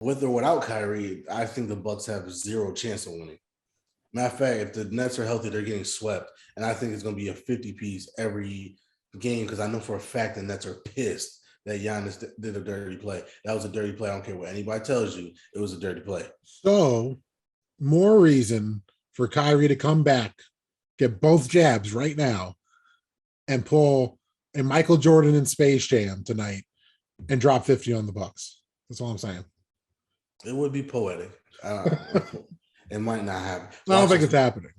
with or without Kyrie, I think the Bucks have zero chance of winning. Matter of fact, if the Nets are healthy, they're getting swept, and I think it's going to be a 50-piece every game because I know for a fact the Nets are pissed that Giannis did a dirty play. That was a dirty play. I don't care what anybody tells you. It was a dirty play. So, more reason for Kyrie to come back, get both jabs right now, and pull a Michael Jordan in Space Jam tonight and drop 50 on the Bucks. That's all I'm saying. It would be poetic. It might not happen. I don't think it's happening.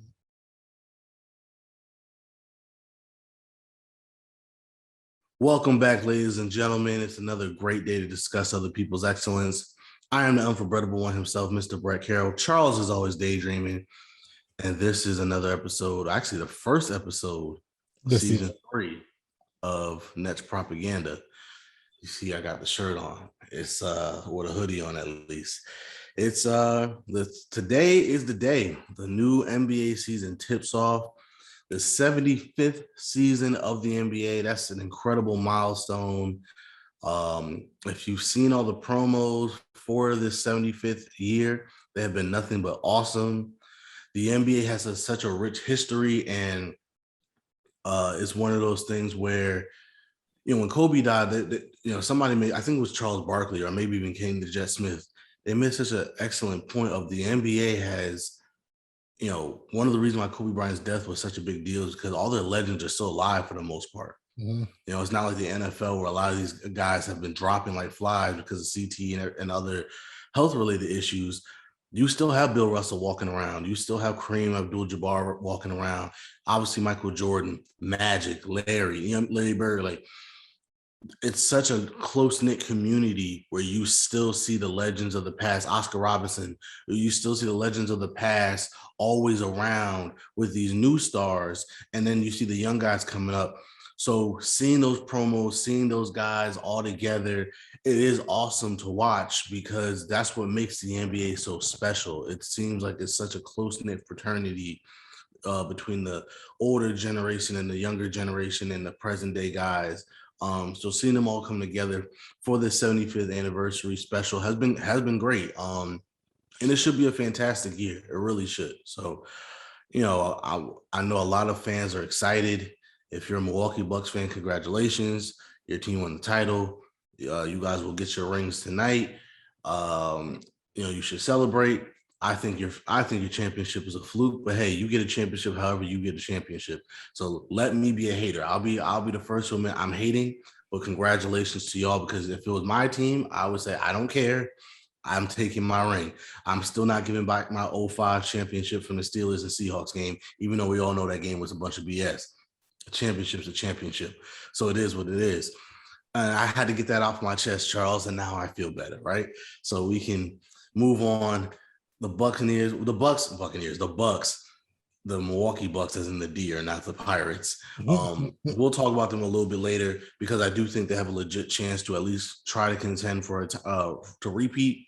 Welcome back, ladies and gentlemen. It's another great day to discuss other people's excellence. I am the unforgettable one himself, Mr. Brett Carroll. Charles is always daydreaming. And this is another episode, actually the first episode of season 3 of Nets Propaganda. You see, I got the shirt on. It's with a hoodie on at least. It's today is the day. The new NBA season tips off. The 75th season of the NBA. That's an incredible milestone. If you've seen all the promos for this 75th year, they have been nothing but awesome. The NBA has such a rich history, and it's one of those things where, when Kobe died, somebody made, I think it was Charles Barkley or maybe even King the Jet Smith, they made such an excellent point of the NBA has, one of the reasons why Kobe Bryant's death was such a big deal is because all their legends are still alive for the most part. Mm-hmm. It's not like the NFL where a lot of these guys have been dropping like flies because of CT and other health-related issues. You still have Bill Russell walking around. You still have Kareem Abdul-Jabbar walking around. Obviously, Michael Jordan, Magic, Larry, Larry Bird. Like, it's such a close-knit community where you still see the legends of the past. Oscar Robertson, you still see the legends of the past always around with these new stars. And then you see the young guys coming up. So seeing those promos, seeing those guys all together, it is awesome to watch because that's what makes the NBA so special. It seems like it's such a close-knit fraternity between the older generation and the younger generation and the present day guys. So seeing them all come together for the 75th anniversary special has been great. And it should be a fantastic year. It really should. So, I know a lot of fans are excited. If you're a Milwaukee Bucks fan, congratulations. Your team won the title. You guys will get your rings tonight. You should celebrate. I think your championship is a fluke, but hey, you get a championship however you get a championship. So let me be a hater. I'll be the first to admit I'm hating, but congratulations to y'all, because if it was my team, I would say I don't care. I'm taking my ring. I'm still not giving back my 05 championship from the Steelers and Seahawks game, even though we all know that game was a bunch of BS. A championship's a championship. So it is what it is. And I had to get that off my chest, Charles, and now I feel better, right? So we can move on. The Milwaukee Bucks, as in the deer, not the Pirates. We'll talk about them a little bit later because I do think they have a legit chance to at least try to contend for to repeat.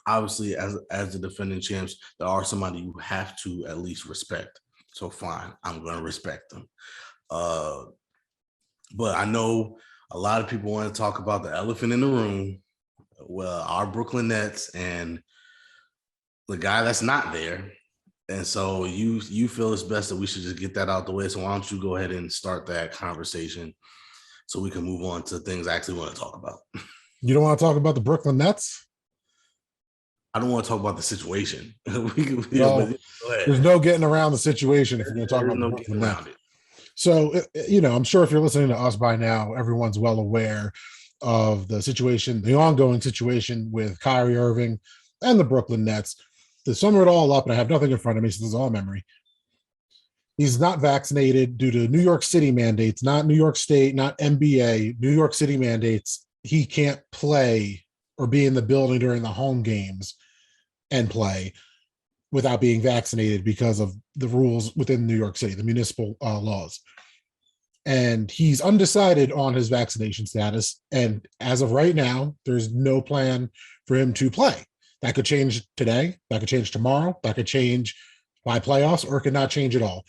Obviously, as the defending champs, there are somebody you have to at least respect. So fine, I'm going to respect them. But I know a lot of people want to talk about the elephant in the room. Well, our Brooklyn Nets and the guy that's not there. And so you feel it's best that we should just get that out the way. So why don't you go ahead and start that conversation so we can move on to things I actually want to talk about. You don't want to talk about the Brooklyn Nets? I don't want to talk about the situation. There's no getting around the situation if you're going to talk about the Brooklyn Nets. So, I'm sure if you're listening to us by now, everyone's well aware of the situation, the ongoing situation with Kyrie Irving and the Brooklyn Nets. To sum it all up, and I have nothing in front of me, so this is all memory. He's not vaccinated due to New York City mandates, not New York State, not NBA, New York City mandates. He can't play or be in the building during the home games and play without being vaccinated because of the rules within New York City, the municipal laws. And he's undecided on his vaccination status. And as of right now, there's no plan for him to play. That could change today. That could change tomorrow. That could change by playoffs, or it could not change at all.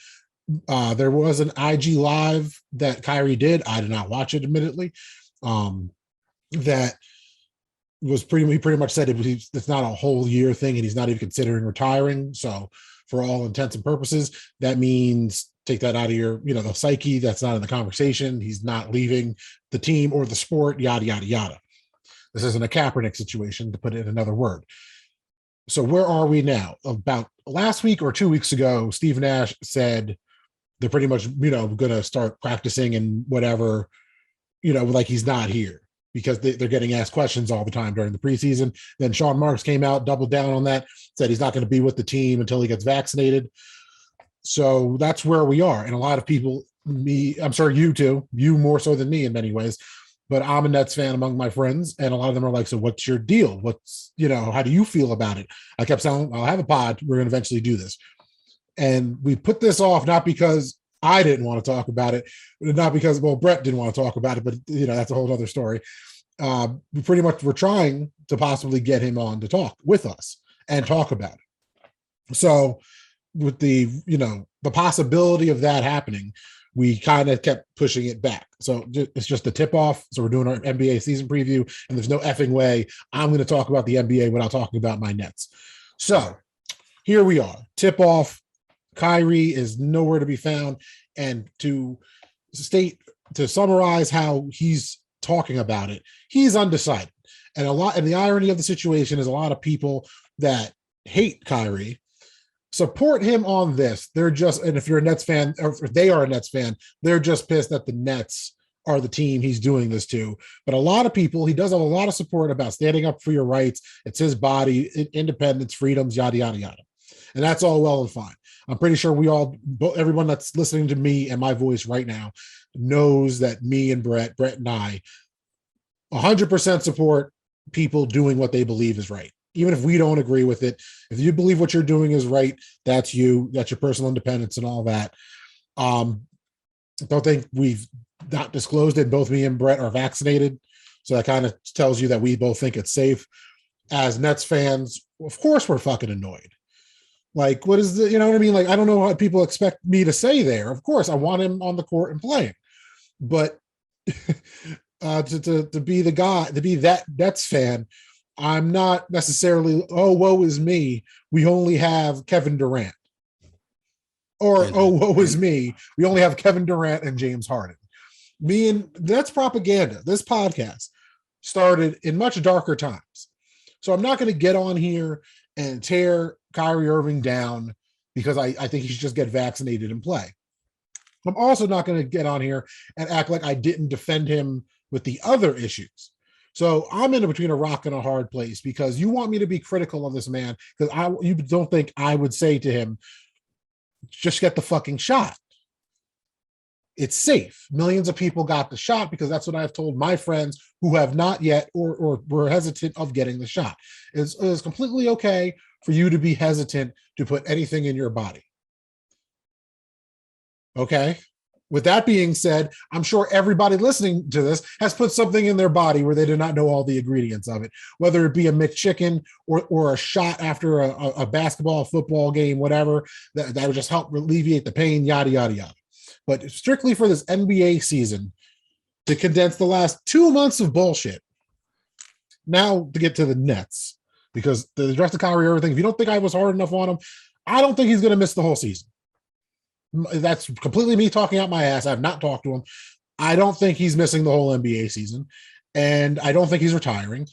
There was an IG live that Kyrie did. I did not watch it, admittedly. That he pretty much said it's not a whole year thing and he's not even considering retiring. So for all intents and purposes, that means take that out of your, the psyche. That's not in the conversation. He's not leaving the team or the sport, yada, yada, yada. This isn't a Kaepernick situation, to put it in another word. So where are we now? About last week or 2 weeks ago, Steve Nash said they're pretty much, going to start practicing and whatever, like he's not here because they're getting asked questions all the time during the preseason. Then Sean Marks came out, doubled down on that, said he's not going to be with the team until he gets vaccinated. So that's where we are. And a lot of people, I'm sure you too, you more so than me in many ways, but I'm a Nets fan among my friends. And a lot of them are like, so what's your deal? What's, how do you feel about it? I kept saying, I'll have a pod. We're going to eventually do this. And we put this off, not because I didn't want to talk about it, not because, Brett didn't want to talk about it, but that's a whole other story. We pretty much were trying to possibly get him on to talk with us and talk about it. So with the, the possibility of that happening, we kind of kept pushing it back. So it's just a tip off. So we're doing our NBA season preview, and there's no effing way I'm going to talk about the NBA without talking about my Nets. So here we are. Tip off. Kyrie is nowhere to be found. And to summarize how he's talking about it, he's undecided. And the irony of the situation is a lot of people that hate Kyrie support him on this. And if you're a Nets fan, or if they are a Nets fan, they're just pissed that the Nets are the team he's doing this to. But a lot of people, he does have a lot of support about standing up for your rights. It's his body, independence, freedoms, yada, yada, yada. And that's all well and fine. I'm pretty sure everyone that's listening to me and my voice right now knows that me and Brett and I 100% support people doing what they believe is right. Even if we don't agree with it, if you believe what you're doing is right, that's your personal independence and all that. Don't think we've not disclosed it. Both me and Brett are vaccinated. So that kind of tells you that we both think it's safe. As Nets fans, of course, we're fucking annoyed. Like, what is the, you know what I mean? Like, I don't know what people expect me to say there. Of course, I want him on the court and playing. But to be the guy, to be that Nets fan, I'm not necessarily, oh, woe is me, we only have Kevin Durant. Or, oh, woe is me, we only have Kevin Durant and James Harden. That's propaganda. This podcast started in much darker times. So I'm not going to get on here and tear Kyrie Irving down because I think he should just get vaccinated and play. I'm also not going to get on here and act like I didn't defend him with the other issues. So I'm in between a rock and a hard place because you want me to be critical of this man because you don't think I would say to him, just get the fucking shot. It's safe. Millions of people got the shot because that's what I've told my friends who have not yet or were hesitant of getting the shot. It's completely okay for you to be hesitant to put anything in your body. Okay? With that being said, I'm sure everybody listening to this has put something in their body where they do not know all the ingredients of it, whether it be a McChicken or a shot after a basketball, football game, whatever, that would just help alleviate the pain, yada, yada, yada. But strictly for this NBA season, to condense the last 2 months of bullshit, now to get to the Nets, because the rest of Kyrie Irving, if you don't think I was hard enough on him, I don't think he's going to miss the whole season. That's completely me talking out my ass. I've not talked to him. I don't think he's missing the whole NBA season, and I don't think he's retiring.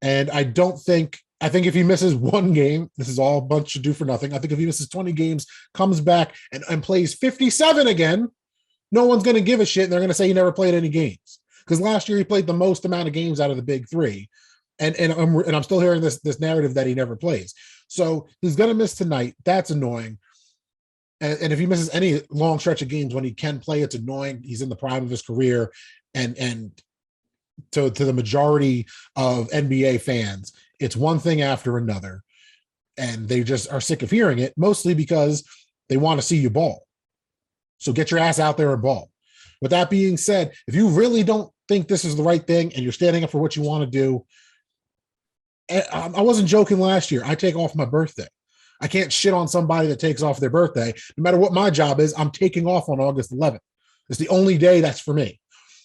And I think if he misses one game, this is all a bunch of do for nothing. I think if he misses 20 games, comes back and plays 57 again, no one's going to give a shit. And they're going to say he never played any games because last year he played the most amount of games out of the big three. And I'm still hearing this narrative that he never plays. So he's going to miss tonight. That's annoying. And if he misses any long stretch of games when he can play, it's annoying. He's in the prime of his career. And to the majority of NBA fans, it's one thing after another. And they just are sick of hearing it, mostly because they want to see you ball. So get your ass out there and ball. With that being said, if you really don't think this is the right thing and you're standing up for what you want to do, I wasn't joking last year. I take off my birthday. I can't shit on somebody that takes off their birthday. No matter what my job is, I'm taking off on August 11th. It's the only day that's for me.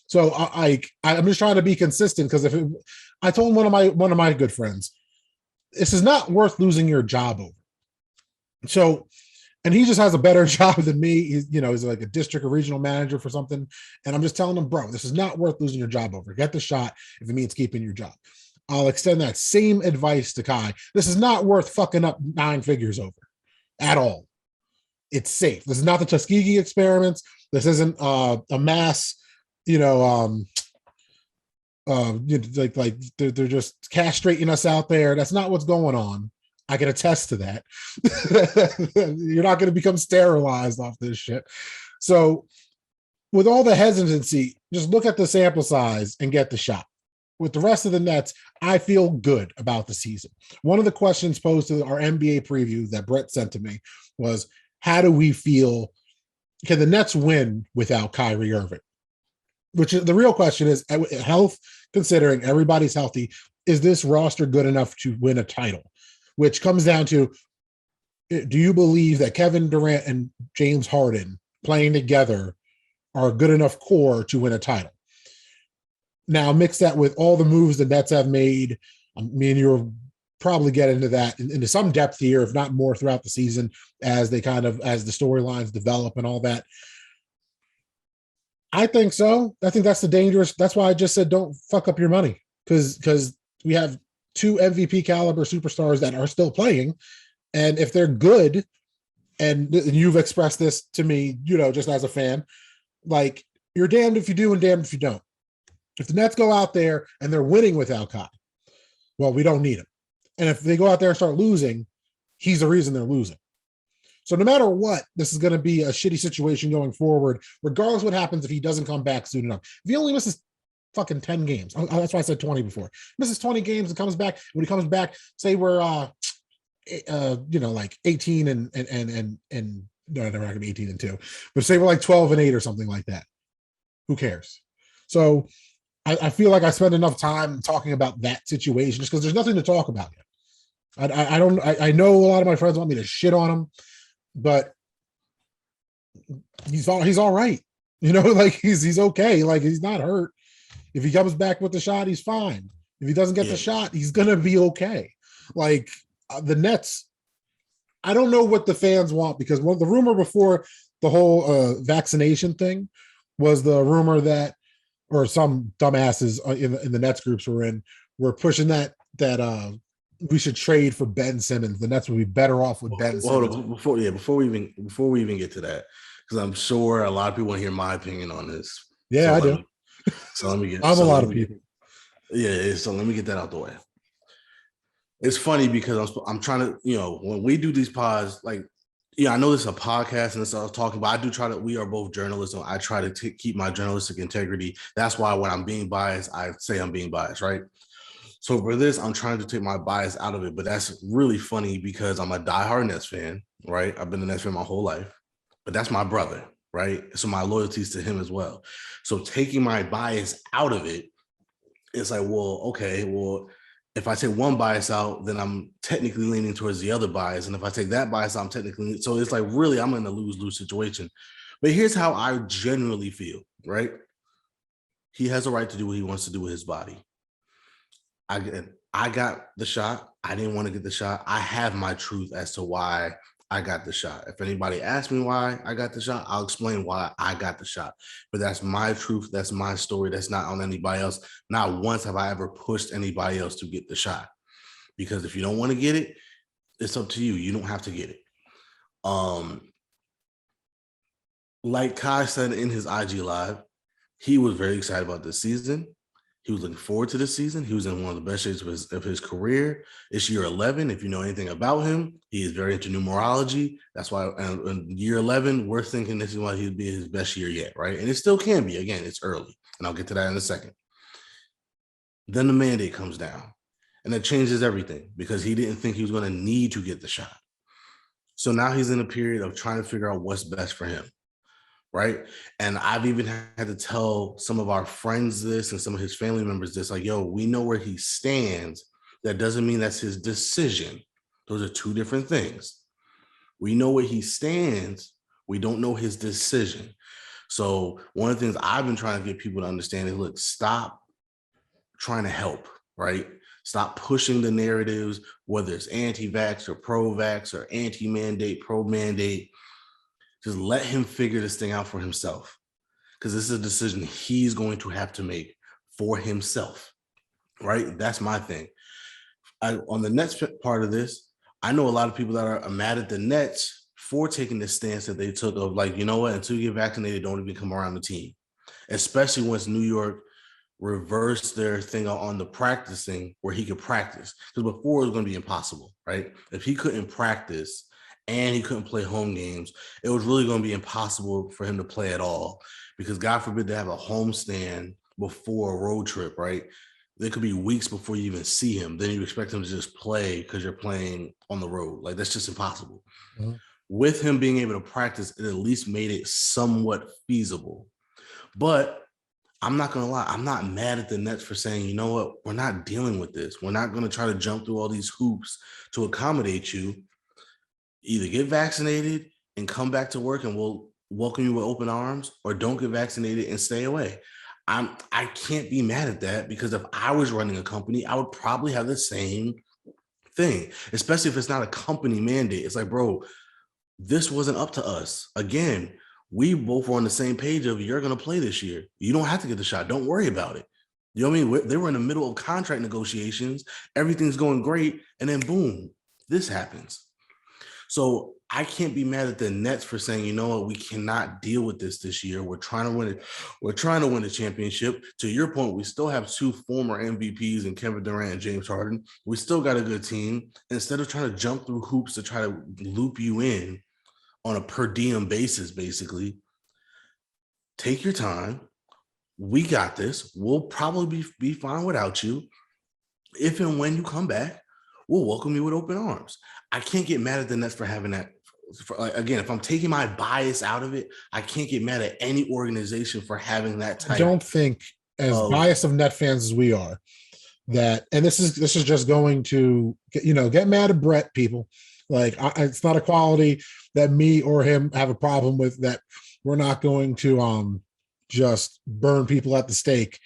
So I'm just trying to be consistent because I told one of my good friends, this is not worth losing your job over. So, and he just has a better job than me. He's like a district or regional manager for something. And I'm just telling him, bro, this is not worth losing your job over. Get the shot if it means keeping your job. I'll extend that same advice to Kai. This is not worth fucking up 9 figures over at all. It's safe. This is not the Tuskegee experiments. This isn't a mass, like they're just castrating us out there. That's not what's going on. I can attest to that. You're not going to become sterilized off this shit. So with all the hesitancy, just look at the sample size and get the shot. With the rest of the Nets, I feel good about the season. One of the questions posed to our NBA preview that Brett sent to me was, how do we feel? Can the Nets win without Kyrie Irving? Which is the real question is, health, considering everybody's healthy, is this roster good enough to win a title? Which comes down to, do you believe that Kevin Durant and James Harden playing together are a good enough core to win a title? Now, mix that with all the moves the Nets have made. Me and you will probably get into that into some depth here, if not more, throughout the season as the storylines develop and all that. I think so. I think that's that's why I just said don't fuck up your money, because we have 2 MVP caliber superstars that are still playing. And if they're good, and you've expressed this to me, just as a fan, like, you're damned if you do and damned if you don't. If the Nets go out there and they're winning without Kai, well, we don't need him. And if they go out there and start losing, he's the reason they're losing. So no matter what, this is going to be a shitty situation going forward, regardless what happens if he doesn't come back soon enough. If he only misses fucking 10 games, that's why I said 20 before. Misses 20 games and comes back. When he comes back, say we're like 18 and no, they're not going to be 18 and 2, but say we're like 12 and 8 or something like that. Who cares? So I feel like I spend enough time talking about that situation just because there's nothing to talk about yet. I know a lot of my friends want me to shit on him, but he's all right. Like he's okay. Like, he's not hurt. If he comes back with the shot, he's fine. If he doesn't get the shot, he's gonna be okay. Like, the Nets, I don't know what the fans want, because the rumor before the whole vaccination thing was the rumor that, or some dumbasses in the Nets groups were pushing that we should trade for Ben Simmons. The Nets would be better off with Ben Simmons. Before we even get to that, because I'm sure a lot of people want to hear my opinion on this. Yeah, I do. Let me get. I'm a lot of people. Yeah, so let me get that out the way. It's funny because I'm trying to, when we do these pods, like, I know this is a podcast and this I was talking, but I do try to. We are both journalists, and I try to keep my journalistic integrity. That's why when I'm being biased, I say I'm being biased, right? So for this, I'm trying to take my bias out of it, but that's really funny because I'm a diehard Nets fan, right? I've been a Nets fan my whole life, but that's my brother, right? So my loyalty is to him as well. So taking my bias out of it, it's like, if I take one bias out, then I'm technically leaning towards the other bias. And if I take that bias out, I'm technically, so it's like, really, I'm in a lose-lose situation. But here's how I generally feel, right? He has a right to do what he wants to do with his body. I got the shot. I didn't want to get the shot. I have my truth as to why I got the shot. If anybody asks me why I got the shot, I'll explain why I got the shot. But that's my truth. That's my story. That's not on anybody else. Not once have I ever pushed anybody else to get the shot. Because if you don't want to get it, it's up to you. You don't have to get it. Like Kai said in his IG Live, he was very excited about this season. He was looking forward to this season. He was in one of the best shapes of his career. It's year 11. If you know anything about him, he is very into numerology. That's why in year 11, we're thinking this is why he'd be his best year yet, right? And it still can be. Again, it's early, and I'll get to that in a second. Then the mandate comes down, and it changes everything because he didn't think he was going to need to get the shot. So now he's in a period of trying to figure out what's best for him. Right. And I've even had to tell some of our friends this and some of his family members this, like, yo, we know where he stands. That doesn't mean that's his decision. Those are two different things. We know where he stands. We don't know his decision. So one of the things I've been trying to get people to understand is, look, stop trying to help. right? Stop pushing the narratives, whether it's anti-vax or pro-vax or anti-mandate, pro-mandate. Just let him figure this thing out for himself, because this is a decision he's going to have to make for himself, right? That's my thing. On the Nets part of this, I know a lot of people that are mad at the Nets for taking the stance that they took of like, you know what, until you get vaccinated, don't even come around the team, especially once New York reversed their thing on the practicing where he could practice. Because before it was going to be impossible, right? If he couldn't practice and he couldn't play home games, it was really going to be impossible for him to play at all, because God forbid to have a homestand before a road trip, right? There could be weeks before you even see him. Then you expect him to just play because you're playing on the road. Like, that's just impossible. Mm-hmm. With him being able to practice, it at least made it somewhat feasible. But I'm not going to lie, I'm not mad at the Nets for saying, you know what, we're not dealing with this. We're not going to try to jump through all these hoops to accommodate you. Either get vaccinated and come back to work and we'll welcome you with open arms, or don't get vaccinated and stay away. I can't be mad at that, because if I was running a company, I would probably have the same thing, especially if it's not a company mandate. It's like, bro, this wasn't up to us. Again, we both were on the same page of, you're going to play this year. You don't have to get the shot. Don't worry about it. You know what I mean? They were in the middle of contract negotiations. Everything's going great. And then boom, this happens. So I can't be mad at the Nets for saying, you know what, we cannot deal with this year. We're trying to win it. We're trying to win the championship. To your point, we still have 2 former MVPs in Kevin Durant and James Harden. We still got a good team. Instead of trying to jump through hoops to try to loop you in on a per diem basis, basically, take your time. We got this. We'll probably be fine without you. If and when you come back, we'll welcome you with open arms. I can't get mad at the Nets for having that. Again, if I'm taking my bias out of it, I can't get mad at any organization for having that type. I don't think, as biased of Net fans as we are, that, and this is just going to get mad at Brett, people. Like, it's not a quality that me or him have a problem with, that we're not going to just burn people at the stake,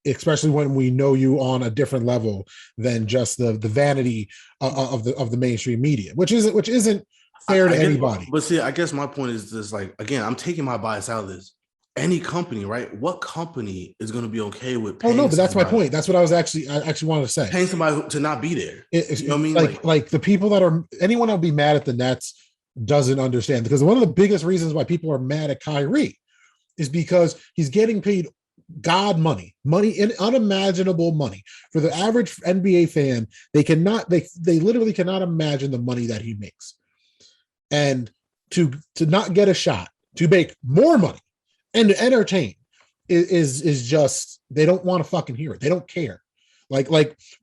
especially when we know you on a different level than just the vanity of the mainstream media, which isn't fair to anybody. But see, I guess my point is this: like, again, I'm taking my bias out of this. Any company, right? What company is going to be okay with paying? Oh no, but that's my point. That's what I actually wanted to say. Paying somebody to not be there. You know what I mean? Like the people that are, anyone that'll be mad at the Nets doesn't understand, because one of the biggest reasons why people are mad at Kyrie is because he's getting paid money in unimaginable money. For the average NBA fan, they literally cannot imagine the money that he makes. And to not get a shot, to make more money and to entertain is just, they don't want to fucking hear it. They don't care. Like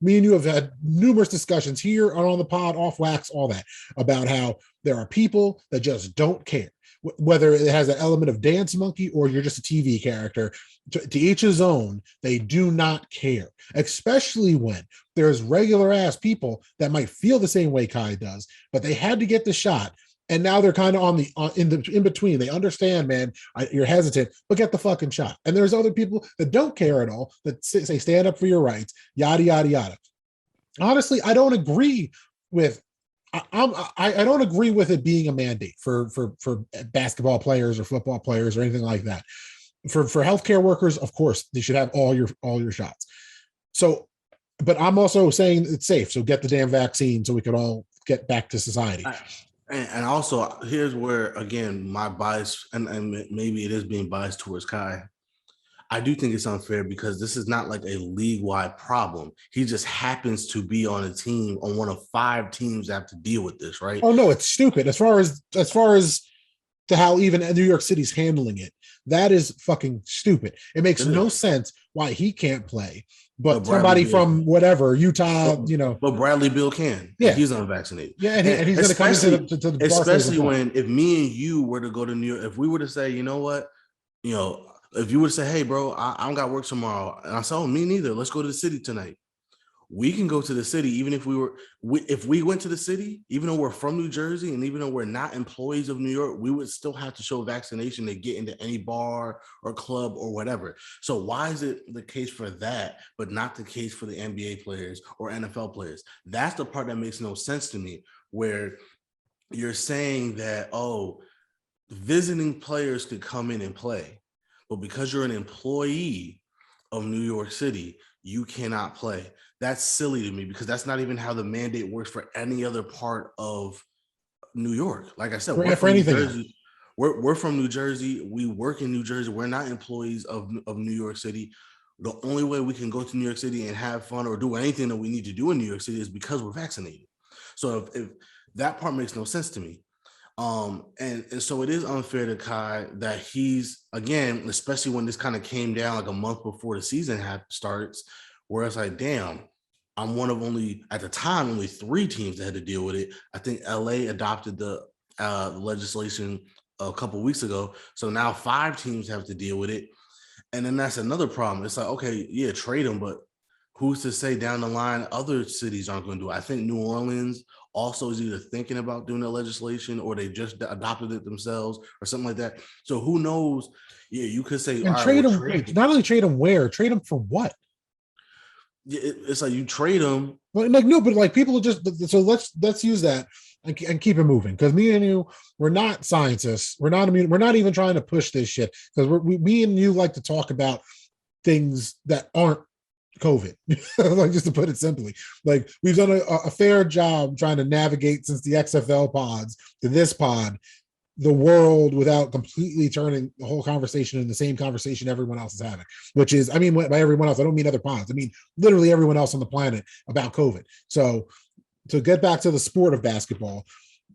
me and you have had numerous discussions here on the pod, off wax, all that, about how there are people that just don't care. Whether it has an element of dance monkey or you're just a TV character, to each his own. They do not care, especially when there's regular ass people that might feel the same way Kai does, but they had to get the shot. And now they're kind of in between. They understand, man, you're hesitant, but get the fucking shot. And there's other people that don't care at all, that say stand up for your rights, yada, yada, yada. Honestly, I don't agree with I don't agree with it being a mandate for basketball players or football players or anything like that. For healthcare workers, of course, they should have all your shots. So, but I'm also saying it's safe. So get the damn vaccine so we can all get back to society. And also, here's where, again, my bias, and maybe it is being biased towards Kai. I do think it's unfair, because this is not like a league-wide problem. He just happens to be on a team, on one of 5 teams that have to deal with this, right? Oh no, it's stupid. As far as to how even New York City's handling it, that is fucking stupid. It makes no sense why he can't play, but somebody from whatever Utah, But Bradley Beal can. Yeah, he's unvaccinated. Yeah, and he's going to come into the especially when, if me and you were to go to New York, if we were to say, you know what, if you would say, hey, bro, I don't got work tomorrow, and I said, oh, me neither, let's go to the city tonight. we can go to the city, even if if we went to the city, even though we're from New Jersey and even though we're not employees of New York, we would still have to show vaccination to get into any bar or club or whatever. So why is it the case for that, but not the case for the NBA players or NFL players? That's the part that makes no sense to me, where you're saying that, oh, visiting players could come in and play, but because you're an employee of New York City, you cannot play. That's silly to me, because that's not even how the mandate works for any other part of New York. Like I said, we're from New Jersey. We're from New Jersey. We work in New Jersey. We're not employees of New York City. The only way we can go to New York City and have fun or do anything that we need to do in New York City is because we're vaccinated. So if that part makes no sense to me. And so it is unfair to Kai that he's, again, especially when this kind of came down like a month before the season starts, where it's like, damn, I'm one of only, at the time, only 3 teams that had to deal with it. I think LA adopted the legislation a couple weeks ago. So now 5 teams have to deal with it. And then that's another problem. It's like, okay, yeah, trade them, but who's to say down the line other cities aren't going to do it? I think New Orleans also is either thinking about doing the legislation or they just adopted it themselves or something like that. So who knows? Yeah, you could say, and trade them. Not only trade them, where trade them for what? It's like you trade them. Like no, but like people just, so let's use that and keep it moving, because me and you, we're not scientists. We're not even trying to push this shit, because me and you like to talk about things that aren't COVID. Like, just to put it simply, like we've done a fair job trying to navigate since the XFL pods to this pod, the world, without completely turning the whole conversation into the same conversation everyone else is having, which is, I mean, by everyone else, I don't mean other pods. I mean, literally everyone else on the planet about COVID. So to get back to the sport of basketball,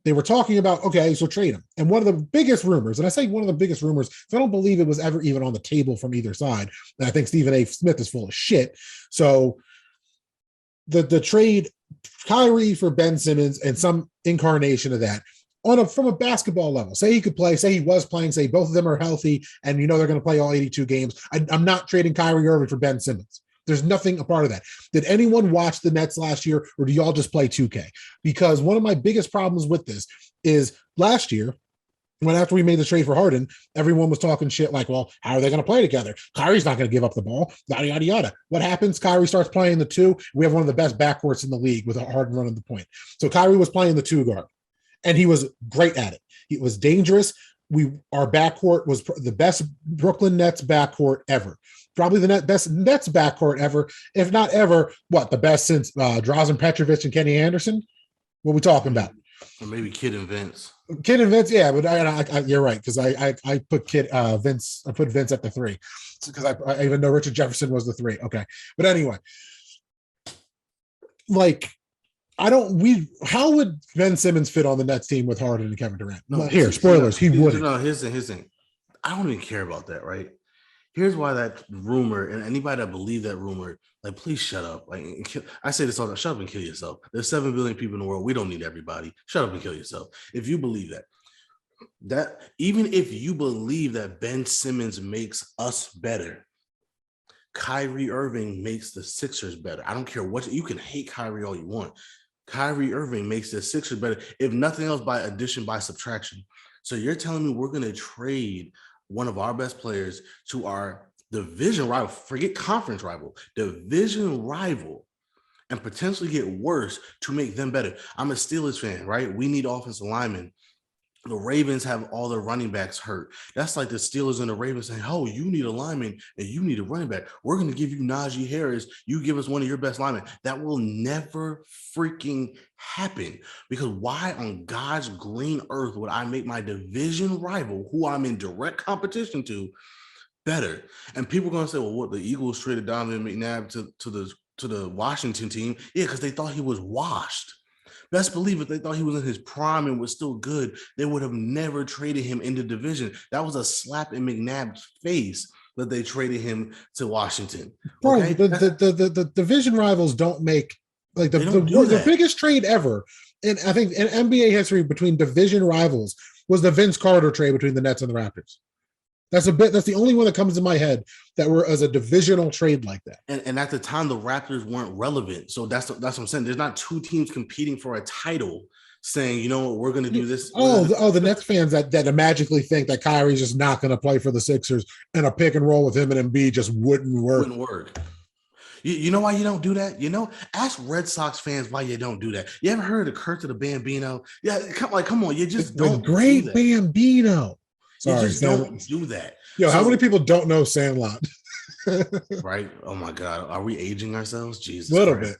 they were talking about, okay, so trade him. And one of the biggest rumors, and I say one of the biggest rumors, so I don't believe it was ever even on the table from either side. And I think Stephen A. Smith is full of shit. So the trade Kyrie for Ben Simmons and some incarnation of that, from a basketball level, say he could play, say he was playing, say both of them are healthy, and you know they're going to play all 82 games. I'm not trading Kyrie Irving for Ben Simmons. There's nothing a part of that. Did anyone watch the Nets last year, or do y'all just play 2K? Because one of my biggest problems with this is last year, when after we made the trade for Harden, everyone was talking shit like, well, how are they going to play together? Kyrie's not going to give up the ball, yada, yada, yada. What happens? Kyrie starts playing the 2. We have one of the best backcourts in the league with Harden running the point. So Kyrie was playing the 2 guard, and he was great at it. It was dangerous. Our backcourt was the best Brooklyn Nets backcourt ever. Probably the best Nets backcourt ever, if not ever. What, the best since Drazen Petrovic and Kenny Anderson? What are we talking about? Or maybe Kid and Vince. Kid and Vince, yeah, but I you're right, because I put Vince. I put Vince at the 3 because I even know Richard Jefferson was the 3. Okay, but anyway, like. How would Ben Simmons fit on the Nets team with Harden and Kevin Durant? No, here, spoilers, he wouldn't. No, here's the thing. I don't even care about that, right? Here's why that rumor, and anybody that believe that rumor, like, please shut up. Like, I say this all the time, shut up and kill yourself. There's 7 billion people in the world. We don't need everybody. Shut up and kill yourself. If you believe that even if you believe that Ben Simmons makes us better, Kyrie Irving makes the Sixers better. I don't care what, you can hate Kyrie all you want. Kyrie Irving makes the Sixers better, if nothing else by addition, by subtraction. So you're telling me we're going to trade one of our best players to our division rival, forget conference rival, division rival, and potentially get worse to make them better? I'm a Steelers fan, right? We need offensive linemen. The Ravens have all their running backs hurt. That's like the Steelers and the Ravens saying, oh, you need a lineman and you need a running back. We're going to give you Najee Harris. You give us one of your best linemen. That will never freaking happen, because why on God's green earth would I make my division rival, who I'm in direct competition to, better? And people are going to say, well, what, the Eagles traded Donovan McNabb to the Washington team? Yeah, because they thought he was washed. Best believe if they thought he was in his prime and was still good, they would have never traded him in the division. That was a slap in McNabb's face that they traded him to Washington. Okay? Bro, the division rivals don't make, like, the biggest trade ever. And I think in NBA history between division rivals was the Vince Carter trade between the Nets and the Raptors. That's the only one that comes in my head that were as a divisional trade like that. And at the time, the Raptors weren't relevant. So that's what I'm saying. There's not two teams competing for a title saying, you know what, we're going to do this. The Nets fans that magically think that Kyrie's just not going to play for the Sixers and a pick and roll with him and Embiid just wouldn't work. You know why you don't do that? Ask Red Sox fans why you don't do that. You ever heard of Kurt to the Bambino? Yeah, come on. You just don't. Great do Bambino. Sorry, you just don't do that. How many people don't know Sandlot? Right? Oh my God, are we aging ourselves? Jesus, a little bit.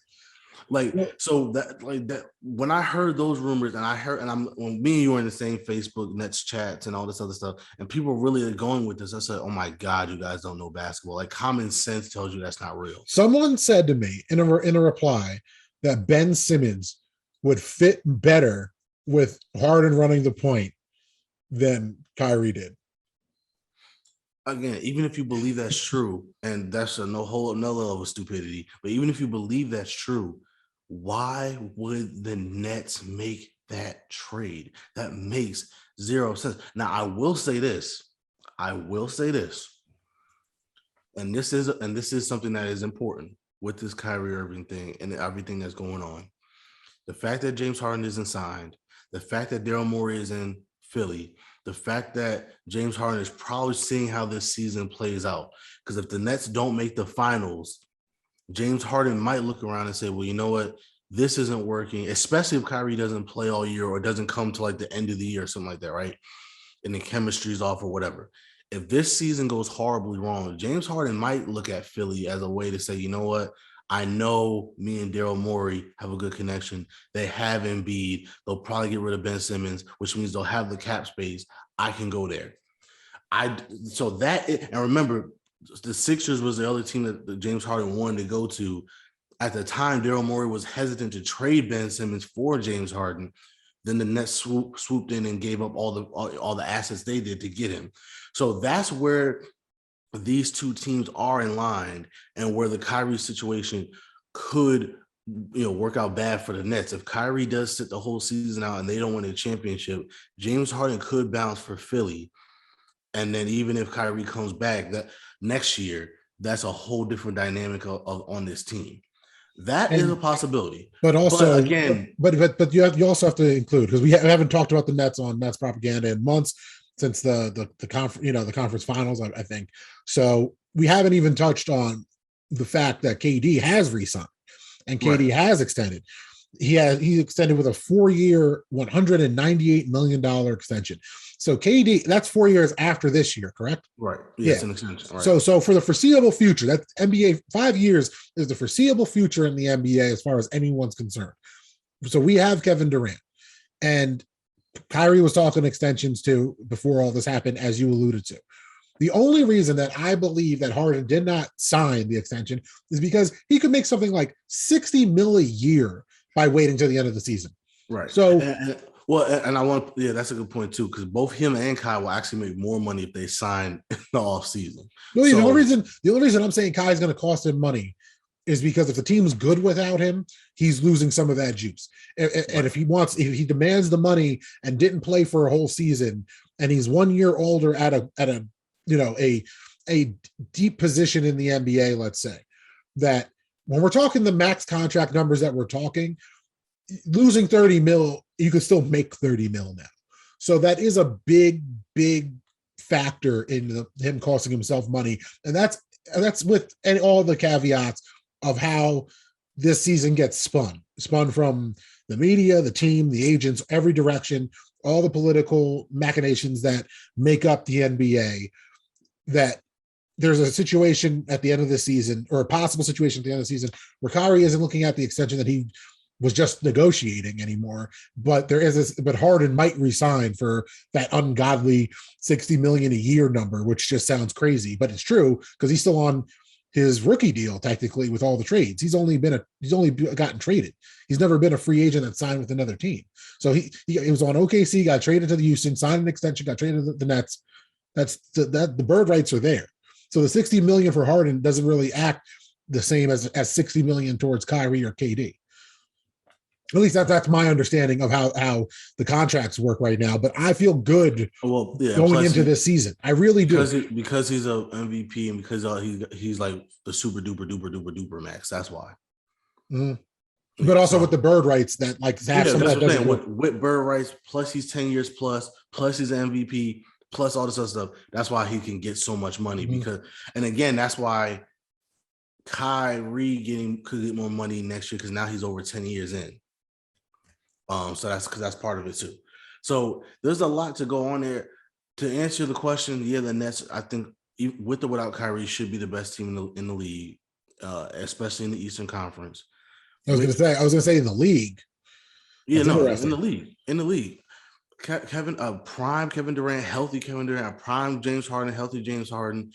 That when I heard those rumors, when me and you were in the same Facebook Nets chats and all this other stuff, and people really are going with this, I said, "Oh my God, you guys don't know basketball. Like common sense tells you that's not real." Someone said to me in a reply that Ben Simmons would fit better with Harden running the point than Kyrie did. Again, even if you believe that's true, and that's whole another level of stupidity, but even if you believe that's true, why would the Nets make that trade? That makes zero sense. Now, I will say this, and this is something that is important with this Kyrie Irving thing and everything that's going on. The fact that James Harden isn't signed, the fact that Daryl Morey is in Philly, the fact that James Harden is probably seeing how this season plays out. Because if the Nets don't make the finals, James Harden might look around and say, well, you know what? This isn't working, especially if Kyrie doesn't play all year or doesn't come to like the end of the year or something like that, right? And the chemistry's off or whatever. If this season goes horribly wrong, James Harden might look at Philly as a way to say, you know what? I know me and Daryl Morey have a good connection. They have Embiid. They'll probably get rid of Ben Simmons, which means they'll have the cap space. I can go there. And remember, the Sixers was the other team that James Harden wanted to go to. At the time, Daryl Morey was hesitant to trade Ben Simmons for James Harden. Then the Nets swooped in and gave up all the assets they did to get him. So that's where these two teams are in line, and where the Kyrie situation could, work out bad for the Nets. If Kyrie does sit the whole season out and they don't win a championship, James Harden could bounce for Philly. And then even if Kyrie comes back that next year, that's a whole different dynamic on this team. That is a possibility. But also, again, but you also have to include, because we haven't talked about the Nets on Nets propaganda in months since the conference finals, I think. So we haven't even touched on the fact that KD has re-signed and KD has extended. He extended with a 4-year, $198 million extension. So KD, that's 4 years after this year, correct? Right. Yes, an extension. Right. So for the foreseeable future, that NBA 5 years is the foreseeable future in the NBA as far as anyone's concerned. So we have Kevin Durant, and Kyrie was talking extensions too before all this happened, as you alluded to. The only reason that I believe that Harden did not sign the extension is because he could make something like $60 million a year by waiting till the end of the season. Right. So, that's a good point too, because both him and Kai will actually make more money if they sign in the off season. No, the only reason I'm saying Kai's going to cost him money is because if the team's good without him, he's losing some of that juice. And if he demands the money and didn't play for a whole season, and he's 1 year older at a deep position in the NBA, let's say, that when we're talking the max contract numbers that we're talking, losing 30 mil, you could still make 30 mil now. So that is a big, big factor in him costing himself money. And that's with all the caveats of how this season gets spun from the media, the team, the agents, every direction, all the political machinations that make up the NBA, that there's a situation at the end of the season, or a possible situation at the end of the season, where Kyrie isn't looking at the extension that he was just negotiating anymore, but Harden might resign for that ungodly $60 million a year number, which just sounds crazy, but it's true because he's still on his rookie deal technically with all the trades. He's only gotten traded. He's never been a free agent that signed with another team. So he was on OKC, got traded to the Houston, signed an extension, got traded to the Nets. The bird rights are there. So the $60 million for Harden doesn't really act the same as $60 million towards Kyrie or KD. At least that's my understanding of how the contracts work right now. But I feel good going into this season. I really do. Because he's a MVP and because he's like the super duper max. That's why. Mm-hmm. But also with the bird rights that like that's what I'm saying. With bird rights, plus he's 10 years plus he's an MVP, plus all this other stuff. That's why he can get so much money because, and again, that's why Kyrie could get more money next year because now he's over 10 years in. So that's part of it too. So there's a lot to go on there. To answer the question, yeah, the Nets, I think with or without Kyrie should be the best team in the league, especially in the Eastern Conference. I was gonna say in the league. Yeah, no, in the league. Prime Kevin Durant, healthy Kevin Durant, prime James Harden, healthy James Harden.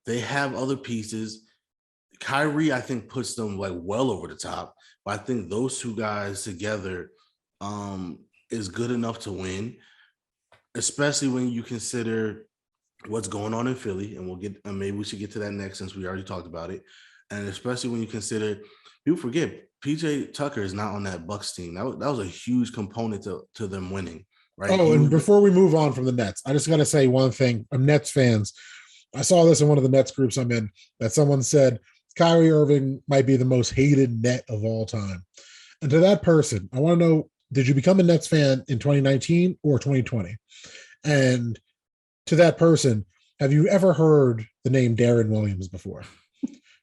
They have other pieces. Kyrie, I think, puts them like well over the top. But I think those two guys together is good enough to win, especially when you consider what's going on in Philly. And maybe we should get to that next since we already talked about it. And especially when you consider, people forget PJ Tucker is not on that Bucks team. That was a huge component to them winning. Right. Oh, and before we move on from the Nets, I just got to say one thing. I'm Nets fans. I saw this in one of the Nets groups I'm in that someone said Kyrie Irving might be the most hated Net of all time. And to that person, I want to know, did you become a Nets fan in 2019 or 2020? And to that person, have you ever heard the name Darren Williams before?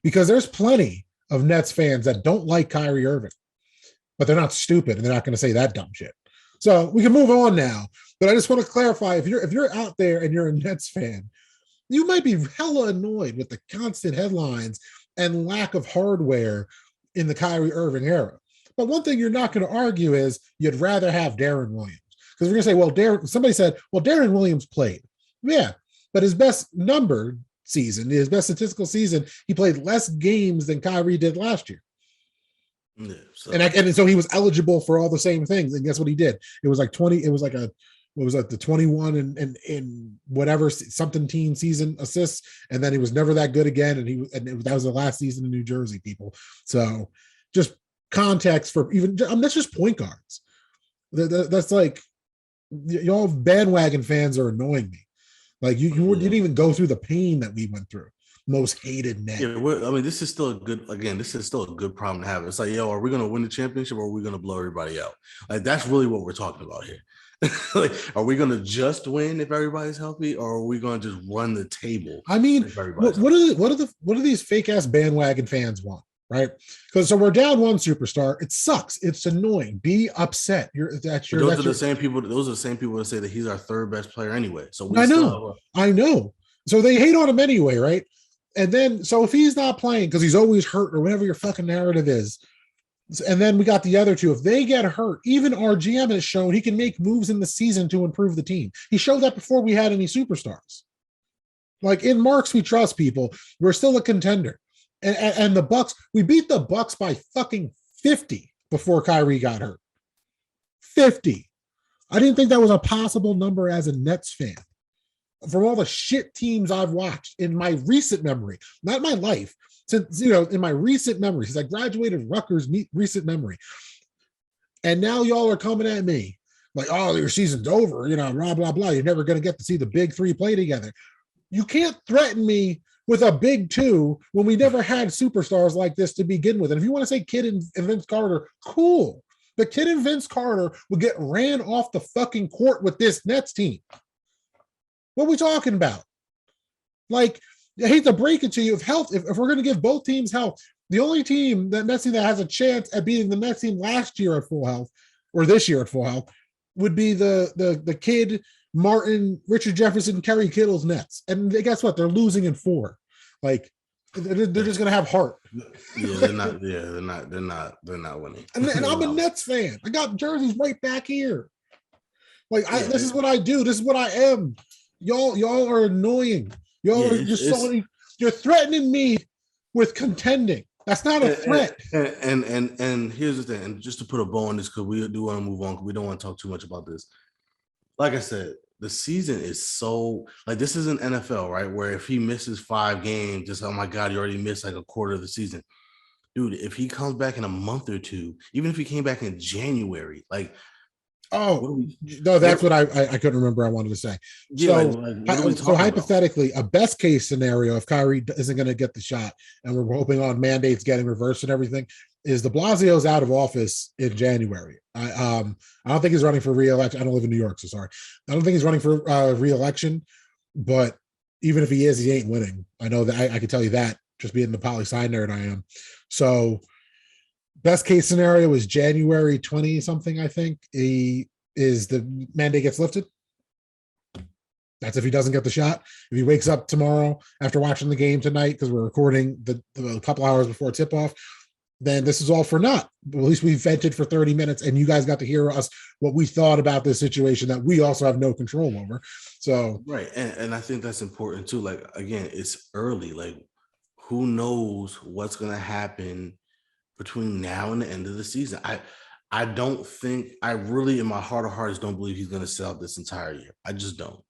Because there's plenty of Nets fans that don't like Kyrie Irving, but they're not stupid and they're not going to say that dumb shit. So we can move on now. But I just want to clarify, if you're out there and you're a Nets fan, you might be hella annoyed with the constant headlines and lack of hardware in the Kyrie Irving era. But one thing you're not going to argue is you'd rather have Darren Williams. Because we're going to say, somebody said, Darren Williams played. Yeah, but his best number season, his best statistical season, he played less games than Kyrie did last year. Yeah, and so he was eligible for all the same things. And guess what he did? It was like 20, it was like the 21 and whatever something team season assists. And then he was never that good again. And that was the last season in New Jersey, people. So just context for that's just point guards. That's like, y'all bandwagon fans are annoying me. Like you didn't even go through the pain that we went through. Most hated Net. Yeah, this is still a good problem to have. It's like, are we going to win the championship or are we going to blow everybody out? Like, that's really what we're talking about here. Like, are we going to just win if everybody's healthy, or are we going to just run the table? I mean, what do these fake ass bandwagon fans want? Right? Because so we're down one superstar. It sucks. It's annoying. Be upset. Those are the same people that say that he's our third best player anyway. So I know. So they hate on him anyway, right? And then, so if he's not playing because he's always hurt or whatever your fucking narrative is, and then we got the other two, if they get hurt, even our GM has shown he can make moves in the season to improve the team. He showed that before we had any superstars. Like in Marks, we trust people. We're still a contender. And the Bucks, we beat the Bucks by fucking 50 before Kyrie got hurt. 50. I didn't think that was a possible number as a Nets fan. From all the shit teams I've watched in my recent memory, not my life, since, in my recent memory, since I graduated Rutgers, recent memory. And now y'all are coming at me like, oh, your season's over, blah, blah, blah. You're never going to get to see the big three play together. You can't threaten me with a big two when we never had superstars like this to begin with. And if you want to say Kidd and Vince Carter, cool. But Kidd and Vince Carter will get ran off the fucking court with this Nets team. What are we talking about? Like, I hate to break it to you. If we're going to give both teams health, the only team that Nets team that has a chance at beating the Nets team last year at full health, or this year at full health, would be the Kidd, Martin, Richard Jefferson, Kerry Kittle's Nets. And guess what? They're losing in 4. Like, they're just going to have heart. Yeah, they're not. Yeah, they're not winning. And I'm a Nets fan. I got jerseys right back here. Like, this is what I do. This is what I am. Y'all are annoying. You're threatening me with contending. That's not a threat. And here's the thing, and just to put a bow on this, because we do want to move on, because we don't want to talk too much about this. Like I said, the season is so, like, this isn't NFL, right? Where if he misses 5 games, just, oh my God, you already missed like a quarter of the season. dude, if he comes back in a month or two, even if he came back in January, like, no, that's what I couldn't remember. I wanted to say. Yeah, So, what are we talking hypothetically, a best case scenario, if Kyrie isn't going to get the shot, and we're hoping on mandates getting reversed and everything, is De Blasio's out of office in January. I don't think he's running for re-election. I don't live in New York, so sorry. I don't think he's running for re-election. But even if he is, he ain't winning. I know that I can tell you that, just being the poli-sci nerd I am. So best case scenario is January 20 something, I think. The mandate gets lifted. That's if he doesn't get the shot. If he wakes up tomorrow after watching the game tonight, because we're recording the couple hours before tip off, then this is all for naught. At least we vented for 30 minutes and you guys got to hear us what we thought about this situation that we also have no control over. So right. And I think that's important too. Like, again, it's early. Like, who knows what's going to happen between now and the end of the season. I don't think, I really, in my heart of hearts, don't believe he's going to sell out this entire year. I just don't.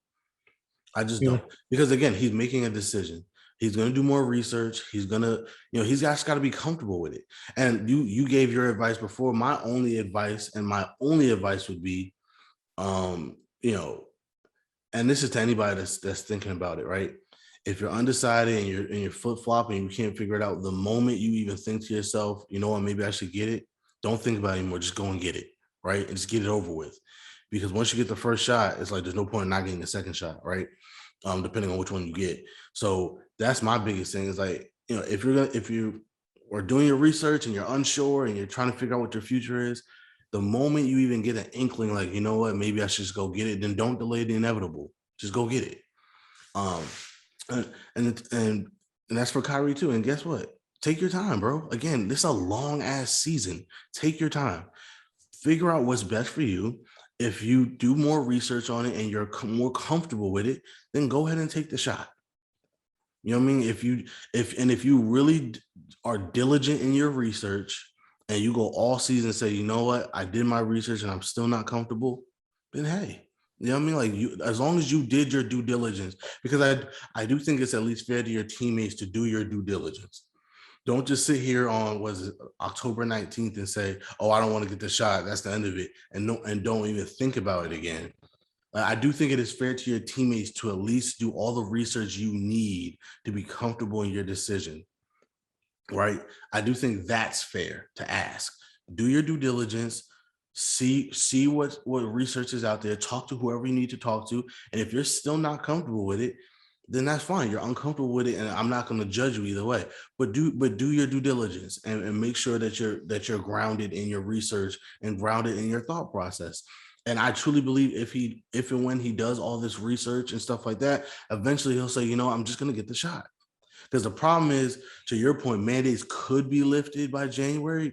Don't. Because again, he's making a decision. He's going to do more research. He's going to, he's got to be comfortable with it. And you gave your advice before. My only advice would be, and this is to anybody that's thinking about it, right? If you're undecided and you're flip-flopping and you can't figure it out, the moment you even think to yourself, you know what, maybe I should get it, don't think about it anymore. Just go and get it, right? And just get it over with. Because once you get the first shot, it's like there's no point in not getting the second shot, right? Depending on which one you get. So that's my biggest thing is like, if you are doing your research and you're unsure and you're trying to figure out what your future is, the moment you even get an inkling, like, you know what, maybe I should just go get it, then don't delay the inevitable. Just go get it. And that's for Kyrie too. And guess what? Take your time, bro. Again, this is a long ass season. Take your time. Figure out what's best for you. If you do more research on it and you're more comfortable with it, then go ahead and take the shot. You know what I mean? If you really are diligent in your research and you go all season and say, you know what, I did my research and I'm still not comfortable, then hey, you know what I mean? Like, as long as you did your due diligence, because I do think it's at least fair to your teammates to do your due diligence. Don't just sit here on October 19th and say, oh, I don't want to get the shot. That's the end of it. And don't even think about it again. I do think it is fair to your teammates to at least do all the research you need to be comfortable in your decision, right? I do think that's fair to ask. Do your due diligence, see what research is out there, talk to whoever you need to talk to. And if you're still not comfortable with it, then that's fine. You're uncomfortable with it, and I'm not going to judge you either way. But do your due diligence and make sure that you're grounded in your research and grounded in your thought process. And I truly believe if and when he does all this research and stuff like that, eventually he'll say, I'm just going to get the shot. Because the problem is, to your point, mandates could be lifted by January.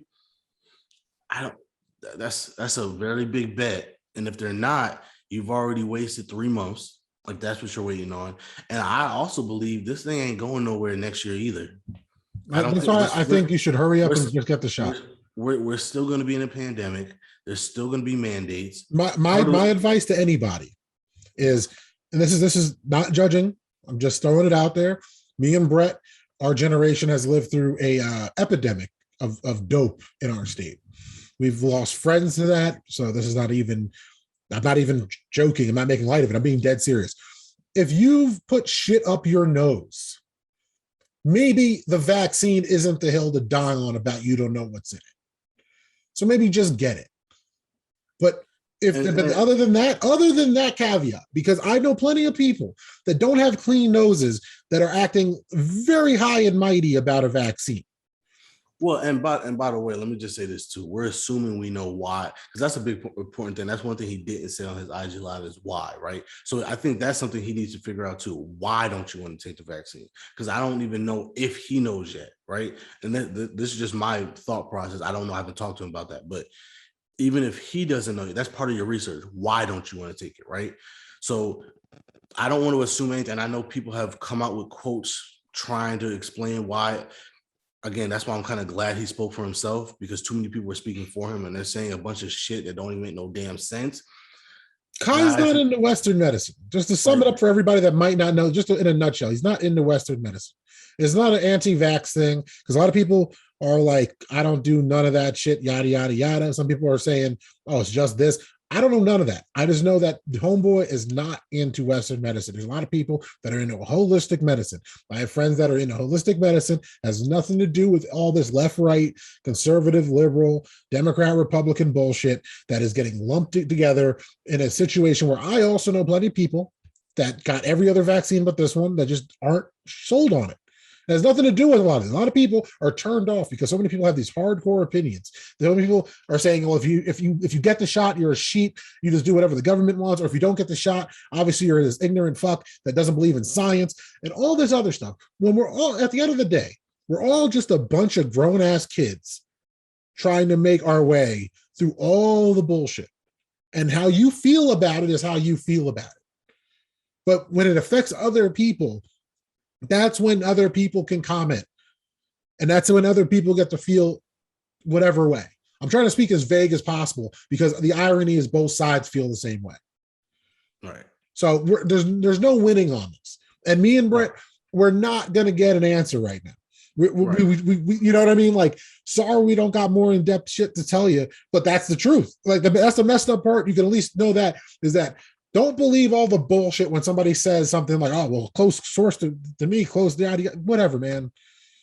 That's a very big bet. And if they're not, you've already wasted 3 months. Like, that's what you're waiting on. And I also believe this thing ain't going nowhere next year either. That's why I think you should hurry up and just get the shot. We're still going to be in a pandemic. There's still going to be mandates. My advice to anybody is, and this is not judging, I'm just throwing it out there. Me and Brett, our generation has lived through a epidemic of dope in our state. We've lost friends to that. So this is I'm not even joking. I'm not making light of it. I'm being dead serious. If you've put shit up your nose, maybe the vaccine isn't the hill to die on about you don't know what's in it. So maybe just get it. But other than that caveat, because I know plenty of people that don't have clean noses that are acting very high and mighty about a vaccine. Well, and by the way, let me just say this too. We're assuming we know why, because that's a big important thing. That's one thing he didn't say on his IG Live is why, right? So I think that's something he needs to figure out too. Why don't you want to take the vaccine? Because I don't even know if he knows yet, right? And this is just my thought process. I don't know. I haven't talked to him about that. But even if he doesn't know, that's part of your research. Why don't you want to take it, right? So I don't want to assume anything. I know people have come out with quotes trying to explain why. Again, that's why I'm kind of glad he spoke for himself, because too many people were speaking for him and they're saying a bunch of shit that don't even make no damn sense. Kai's not into Western medicine. Just to sum it up for everybody that might not know, just in a nutshell, he's not into Western medicine. It's not an anti-vax thing, because a lot of people are like, I don't do none of that shit, yada, yada, yada. Some people are saying, oh, it's just this. I don't know none of that. I just know that the homeboy is not into Western medicine. There's a lot of people that are into holistic medicine. I have friends that are into holistic medicine, has nothing to do with all this left, right, conservative, liberal, Democrat, Republican bullshit that is getting lumped together in a situation where I also know plenty of people that got every other vaccine but this one that just aren't sold on it. It has nothing to do with a lot of this. A lot of people are turned off because so many people have these hardcore opinions. So many people are saying, well, if you get the shot, you're a sheep. You just do whatever the government wants. Or if you don't get the shot, obviously you're this ignorant fuck that doesn't believe in science and all this other stuff. When we're all, at the end of the day, we're all just a bunch of grown-ass kids trying to make our way through all the bullshit. And how you feel about it is how you feel about it. But when it affects other people, that's when other people can comment. And that's when other people get to feel whatever way. I'm trying to speak as vague as possible because the irony is both sides feel the same way. Right. So there's no winning on this. And me and Brett, we're not going to get an answer right now. We, you know what I mean? Like, sorry, we don't got more in-depth shit to tell you, but that's the truth. Like, that's the messed up part. You can at least know that is that don't believe all the bullshit when somebody says something like, oh, well, close source to me, close the idea, whatever, man.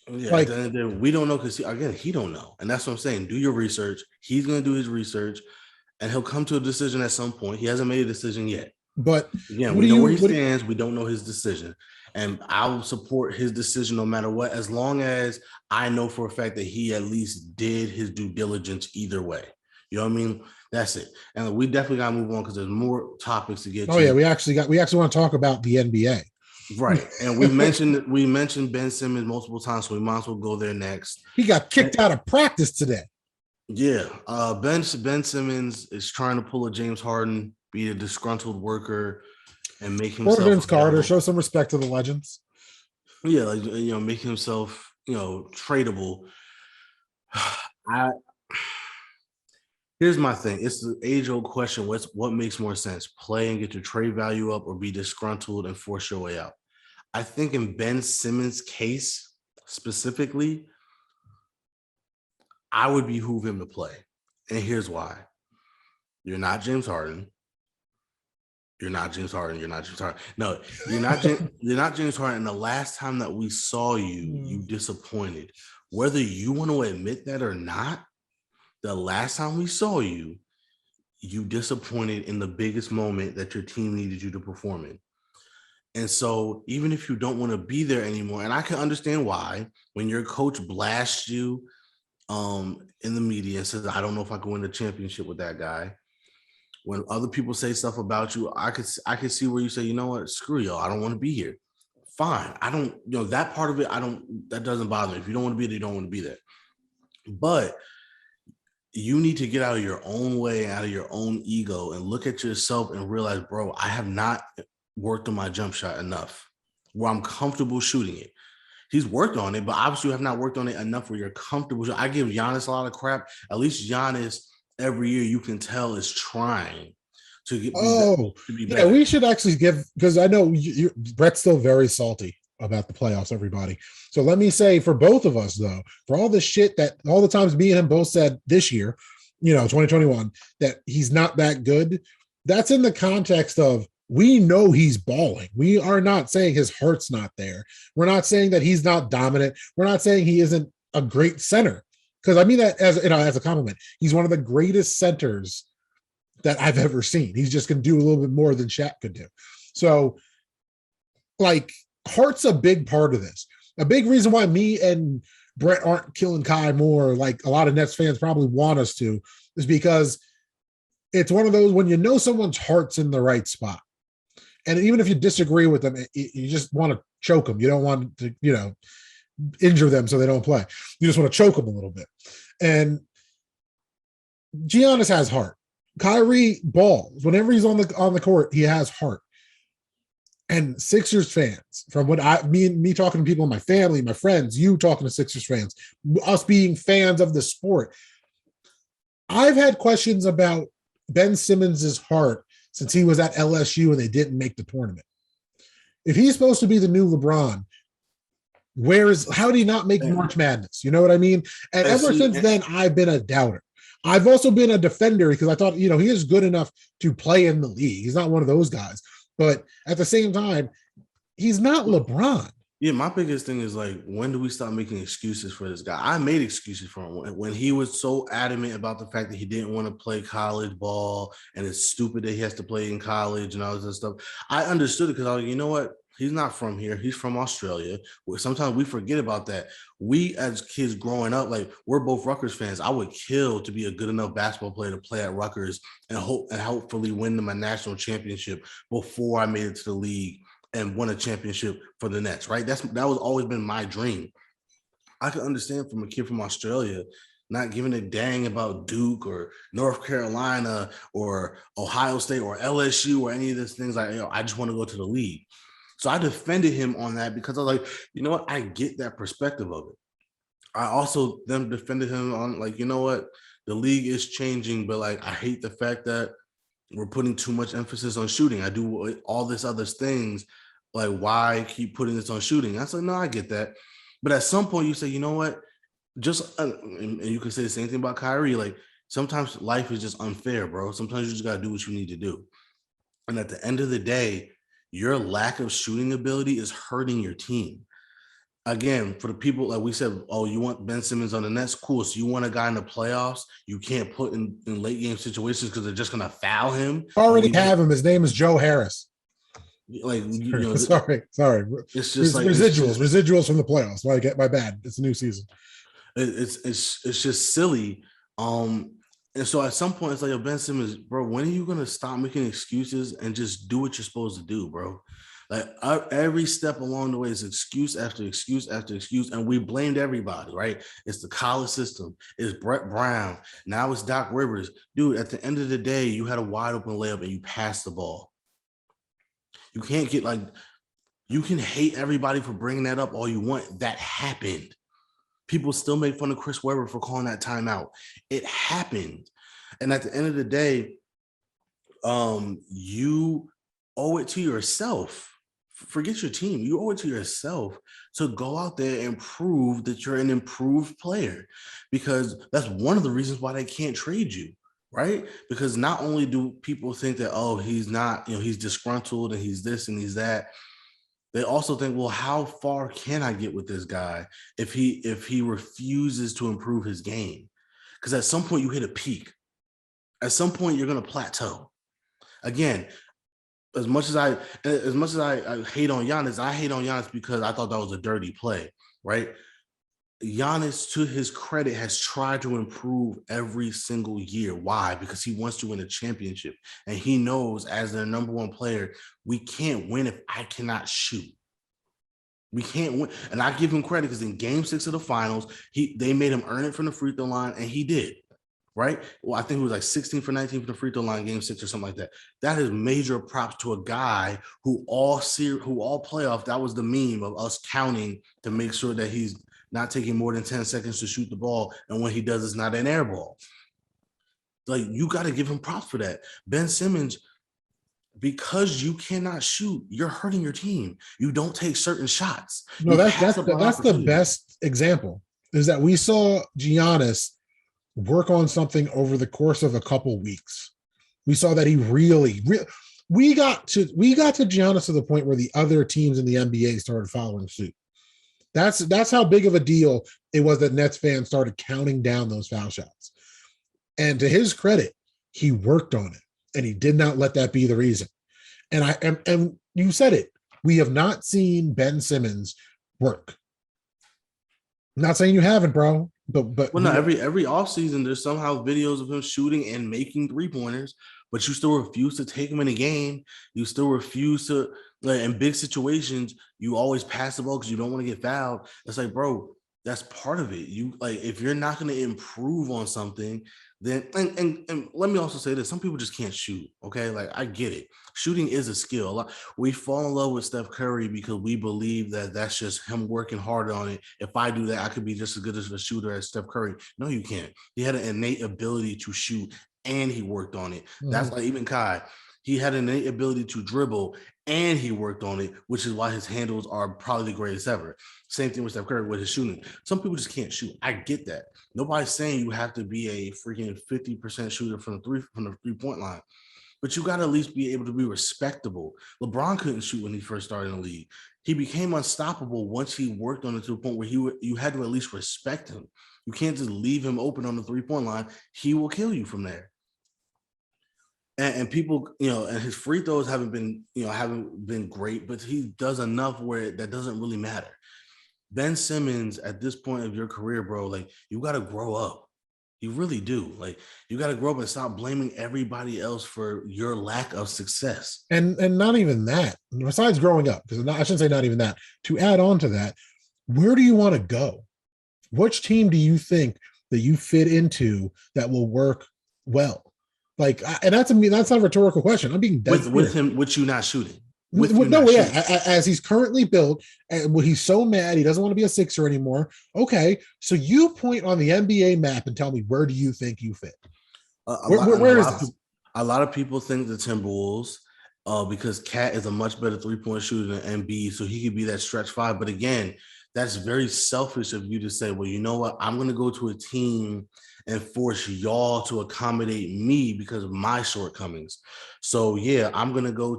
Yeah, like, we don't know because, again, he don't know. And that's what I'm saying. Do your research. He's going to do his research, and he'll come to a decision at some point. He hasn't made a decision yet. But again, we know where he stands. We don't know his decision. And I will support his decision no matter what, as long as I know for a fact that he at least did his due diligence either way. You know what I mean? That's it. And we definitely got to move on because there's more topics to get to. Oh, yeah, we actually want to talk about the NBA. Right. And we mentioned Ben Simmons multiple times, so we might as well go there next. He got kicked out of practice today. Yeah. Ben Simmons is trying to pull a James Harden, be a disgruntled worker, and make himself. Vince Carter, show some respect to the legends. Yeah, like, make himself, tradable. Here's my thing. It's the age-old question. What makes more sense? Play and get your trade value up, or be disgruntled and force your way out? I think in Ben Simmons' case specifically, I would behoove him to play. And here's why. You're not James Harden. You're not James Harden. You're not James Harden. No, you're not James Harden. And the last time that we saw you, you disappointed. Whether you want to admit that or not, the last time we saw you, you disappointed in the biggest moment that your team needed you to perform in. And so even if you don't want to be there anymore, and I can understand why, when your coach blasts you in the media and says, I don't know if I can win the championship with that guy. When other people say stuff about you, I could see where you say, you know what, screw y'all, I don't want to be here. Fine. I don't, that part of it, that doesn't bother me. If you don't want to be there, you don't want to be there. But you need to get out of your own way, out of your own ego, and look at yourself and realize, bro, I have not worked on my jump shot enough where I'm comfortable shooting it. He's worked on it, but obviously you have not worked on it enough where you're comfortable. I give Giannis a lot of crap. At least Giannis, every year you can tell, is trying to get to be better. Yeah, we should actually give, because I know Brett's still very salty about the playoffs, everybody. So let me say, for both of us, though, for all the shit that all the times me and him both said this year, 2021, that he's not that good, that's in the context of we know he's balling. We are not saying his heart's not there. We're not saying that he's not dominant. We're not saying he isn't a great center. Because I mean that as a compliment. He's one of the greatest centers that I've ever seen. He's just going to do a little bit more than Shaq could do. So, like, heart's a big part of this. A big reason why me and Brett aren't killing Kai more, like a lot of Nets fans probably want us to, is because it's one of those when you know someone's heart's in the right spot. And even if you disagree with them, you just want to choke them. You don't want to, injure them so they don't play. You just want to choke them a little bit. And Giannis has heart. Kyrie balls. Whenever he's on the court, he has heart. And Sixers fans, from what me talking to people in my family, my friends, you talking to Sixers fans, us being fans of the sport, I've had questions about Ben Simmons' heart since he was at LSU and they didn't make the tournament. If he's supposed to be the new LeBron, How did he not make March Madness? You know what I mean? And ever since then, I've been a doubter. I've also been a defender because I thought, he is good enough to play in the league. He's not one of those guys. But at the same time, he's not LeBron. Yeah, my biggest thing is like, when do we stop making excuses for this guy? I made excuses for him when he was so adamant about the fact that he didn't want to play college ball and it's stupid that he has to play in college and all this stuff. I understood it because I was like, you know what? He's not from here. He's from Australia. Sometimes we forget about that. We as kids growing up, like, we're both Rutgers fans. I would kill to be a good enough basketball player to play at Rutgers and hopefully win them a national championship before I made it to the league and won a championship for the Nets, right? That was always been my dream. I can understand from a kid from Australia not giving a dang about Duke or North Carolina or Ohio State or LSU or any of these things. Like, I just want to go to the league. So I defended him on that because I was like, you know what? I get that perspective of it. I also then defended him on, like, you know what? The league is changing, but like, I hate the fact that we're putting too much emphasis on shooting. I do all this other things. Like, why keep putting this on shooting? I said, no, I get that. But at some point you say, you know what? And you can say the same thing about Kyrie. Like, sometimes life is just unfair, bro. Sometimes you just got to do what you need to do. And at the end of the day, your lack of shooting ability is hurting your team. Again, for the people, like we said, oh, you want Ben Simmons on the Nets? Cool. So you want a guy in the playoffs you can't put in late game situations because they're just going to foul him? Already have him. His name is Joe Harris. Like, sorry. It's just like residuals from the playoffs. My bad. It's a new season. It's just silly. And so at some point it's like, Ben Simmons, bro, when are you gonna stop making excuses and just do what you're supposed to do, bro? Like, every step along the way is excuse after excuse after excuse, and we blamed everybody, right? It's the college system, it's Brett Brown, now it's Doc Rivers. Dude, at the end of the day, you had a wide open layup and you passed the ball. You can't get like, you can hate everybody for bringing that up all you want. That happened. People still make fun of Chris Webber for calling that timeout. It happened. And at the end of the day, you owe it to yourself. Forget your team. You owe it to yourself to go out there and prove that you're an improved player, because that's one of the reasons why they can't trade you, right? Because not only do people think that, oh, he's not, he's disgruntled and he's this and he's that, they also think, well, how far can I get with this guy if he refuses to improve his game? Because at some point you hit a peak. At some point you're going to plateau. Again, as much as I hate on Giannis, I hate on Giannis because I thought that was a dirty play, right? Giannis, to his credit, has tried to improve every single year. Why? Because he wants to win a championship. And he knows, as their number one player, we can't win if I cannot shoot. We can't win. And I give him credit because in game 6 of the finals, they made him earn it from the free throw line, and he did. Right? Well, I think it was like 16 for 19 from the free throw line, game 6 or something like that. That is major props to a guy who all playoff, that was the meme of us counting to make sure that he's not taking more than 10 seconds to shoot the ball. And when he does, it's not an air ball. Like, you got to give him props for that. Ben Simmons, because you cannot shoot, you're hurting your team. You don't take certain shots. No, that's the best example, is that we saw Giannis work on something over the course of a couple weeks. We saw that he really we got to Giannis to the point where the other teams in the NBA started following suit. That's how big of a deal it was that Nets fans started counting down those foul shots. And to his credit, he worked on it, and he did not let that be the reason. And you said it. We have not seen Ben Simmons work. I'm not saying you haven't, bro. But well, no, every offseason there's somehow videos of him shooting and making 3-pointers, but you still refuse to take him in a game. You still refuse to, like, in big situations, you always pass the ball because you don't want to get fouled. It's like, bro, that's part of it. You, like, if you're not going to improve on something, then and let me also say this: some people just can't shoot. Okay, like, I get it. Shooting is a skill. We fall in love with Steph Curry because we believe that that's just him working harder on it. If I do that, I could be just as good as a shooter as Steph Curry. No, you can't. He had an innate ability to shoot, and he worked on it. Mm-hmm. That's like even Kai. He had an innate ability to dribble, and he worked on it, which is why his handles are probably the greatest ever. Same thing with Steph Curry with his shooting. Some people just can't shoot. I get that. Nobody's saying you have to be a freaking 50% shooter from the three-point line, but you got to at least be able to be respectable. LeBron couldn't shoot when he first started in the league. He became unstoppable once he worked on it to the point where you had to at least respect him. You can't just leave him open on the three-point line. He will kill you from there. And people, and his free throws haven't been great, but he does enough where that doesn't really matter. Ben Simmons, at this point of your career, bro, like, you got to grow up. You really do. Like, you got to grow up and stop blaming everybody else for your lack of success. And not even that. Besides growing up, because I shouldn't say not even that. To add on to that, where do you want to go? Which team do you think that you fit into that will work well? Like, and that's not a rhetorical question. I'm being dead with him, with you not shooting. As he's currently built, and he's so mad he doesn't want to be a Sixer anymore. Okay, so you point on the NBA map and tell me, where do you think you fit? Where is this? A lot of people think the Timberwolves, because Cat is a much better three-point shooter than Embiid, so he could be that stretch five. But again, that's very selfish of you to say, well, you know what? I'm going to go to a team and force y'all to accommodate me because of my shortcomings. So yeah, I'm going to go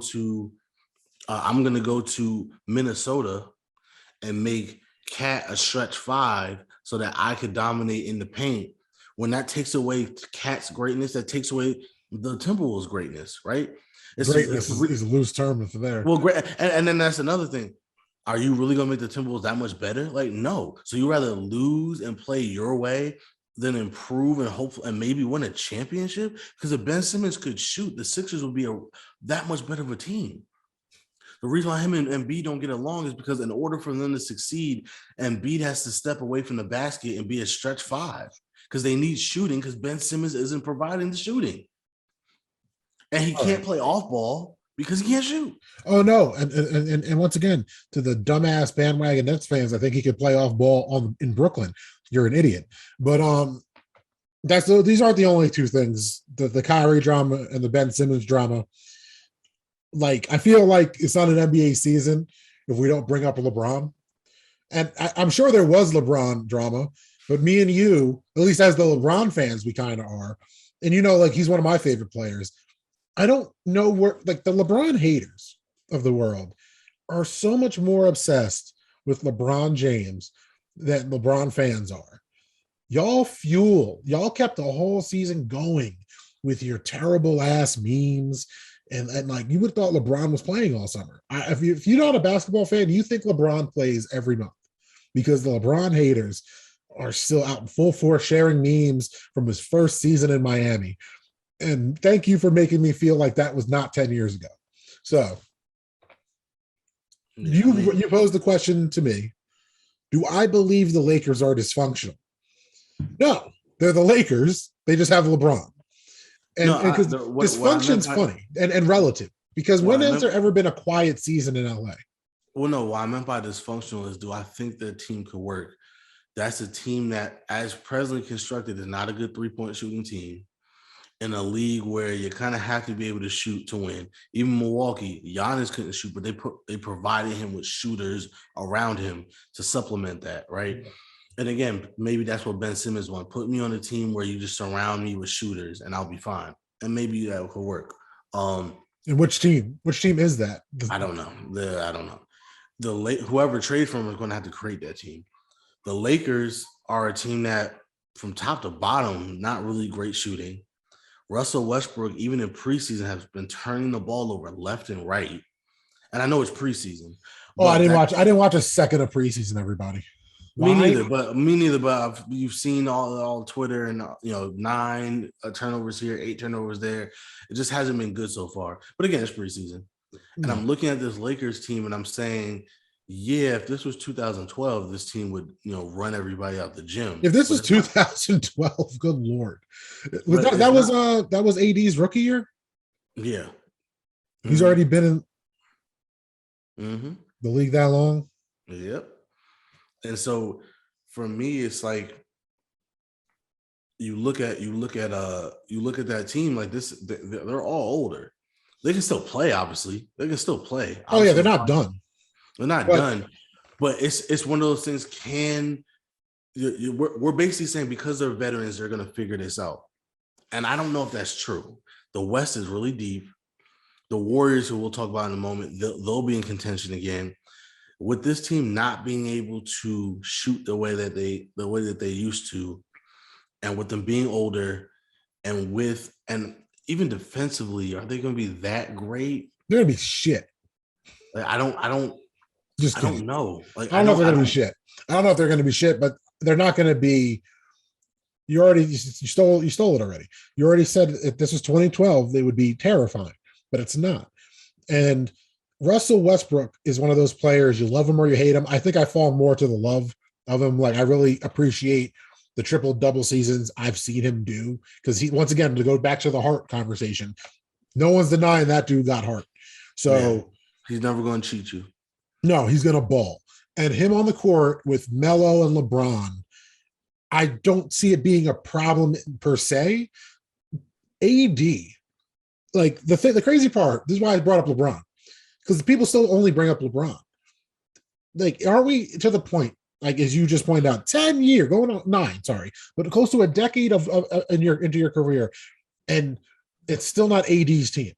to Minnesota and make Cat a stretch five so that I could dominate in the paint. When that takes away Cat's greatness, that takes away the Timberwolves' greatness, right? Greatness is a loose term for there. Well, great, and then that's another thing. Are you really going to make the Timberwolves that much better? Like, no. So you rather lose and play your way than improve and hopefully and maybe win a championship? Because if Ben Simmons could shoot, the Sixers would be that much better of a team. The reason why him and Embiid don't get along is because in order for them to succeed, Embiid has to step away from the basket and be a stretch five because they need shooting because Ben Simmons isn't providing the shooting. And he can't play off ball because he can't shoot. Oh no! And once again, to the dumbass bandwagon Nets fans, I think he could play off ball in Brooklyn. You're an idiot. But these aren't the only two things. The Kyrie drama and the Ben Simmons drama. Like, I feel like it's not an NBA season if we don't bring up LeBron. And I'm sure there was LeBron drama, but me and you, at least as the LeBron fans, we kind of are. And like, he's one of my favorite players. I don't know where, like, the LeBron haters of the world are so much more obsessed with LeBron James than LeBron fans are. Y'all kept the whole season going with your terrible ass memes. And like, you would have thought LeBron was playing all summer. If you're not a basketball fan, you think LeBron plays every month because the LeBron haters are still out in full force sharing memes from his first season in Miami. And thank you for making me feel like that was not 10 years ago. So you posed the question to me. Do I believe the Lakers are dysfunctional? No, they're the Lakers. They just have LeBron. And because dysfunction's funny and relative. Because when has there ever been a quiet season in LA? Well, no, what I meant by dysfunctional is, do I think the team could work? That's a team that, as presently constructed, is not a good three-point shooting team in a league where you kind of have to be able to shoot to win. Even Milwaukee, Giannis couldn't shoot, but they provided him with shooters around him to supplement that, right? And again, maybe that's what Ben Simmons wants. Put me on a team where you just surround me with shooters and I'll be fine. And maybe that could work. And which team? Which team is that? I don't know. I don't know. Whoever trades for him is going to have to create that team. The Lakers are a team that, from top to bottom, not really great shooting. Russell Westbrook, even in preseason, has been turning the ball over left and right. And I know it's preseason. Oh, I didn't watch a second of preseason, everybody. Me neither. But you've seen all Twitter and 9 turnovers here, 8 turnovers there. It just hasn't been good so far. But again, it's preseason. And I'm looking at this Lakers team and I'm saying, yeah, if this was 2012, this team would, run everybody out the gym. If this was 2012, good Lord. That was AD's rookie year? Yeah. He's already been in the league that long? Yep. And so for me, it's like you look at that team like this, they're all older. They can still play, obviously. They can still play. Oh yeah, Obviously, they're not done. They're not done. But it's one of those things. We're basically saying because they're veterans, they're going to figure this out. And I don't know if that's true. The West is really deep. The Warriors, who we'll talk about in a moment, they'll be in contention again. With this team not being able to shoot the way that they used to, and with them being older, and even defensively, are they going to be that great? They're going to be shit. Like, I don't know. Like, I don't know if they're going to be shit. I don't know if they're going to be shit, but they're not going to be. You stole it already. You already said if this was 2012, they would be terrifying, but it's not. And Russell Westbrook is one of those players, you love him or you hate him. I think I fall more to the love of him. Like, I really appreciate the triple-double seasons I've seen him do, because he, once again, to go back to the heart conversation, no one's denying that dude got heart. So man, he's never going to cheat you. No, he's going to ball. And him on the court with Melo and LeBron, I don't see it being a problem per se. AD, like the crazy part, this is why I brought up LeBron, because people still only bring up LeBron. Like, are we to the point, like as you just pointed out, 10 years, going on 9, sorry, but close to a decade of into your career, and it's still not AD's team.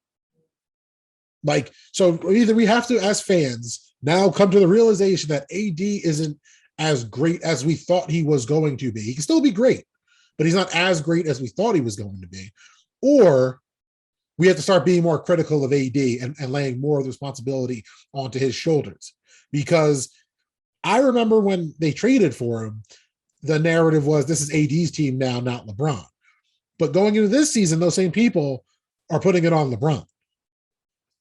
Like, so either we have to, as fans, now come to the realization that AD isn't as great as we thought he was going to be. He can still be great, but he's not as great as we thought he was going to be. Or we have to start being more critical of AD and laying more of the responsibility onto his shoulders. Because I remember when they traded for him, the narrative was this is AD's team now, not LeBron. But going into this season, those same people are putting it on LeBron.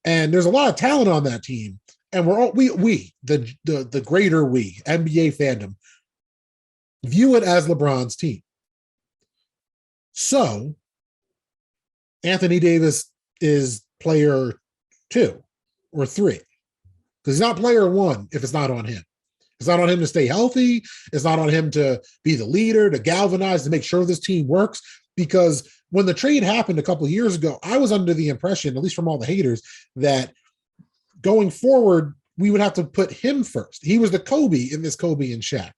And there's a lot of talent on that team. And we're all, the greater we, NBA fandom, view it as LeBron's team. So Anthony Davis is player 2 or 3, because he's not player 1 if it's not on him. It's not on him to stay healthy. It's not on him to be the leader, to galvanize, to make sure this team works. Because when the trade happened a couple of years ago, I was under the impression, at least from all the haters, that going forward, we would have to put him first. He was the Kobe in this Kobe and Shaq,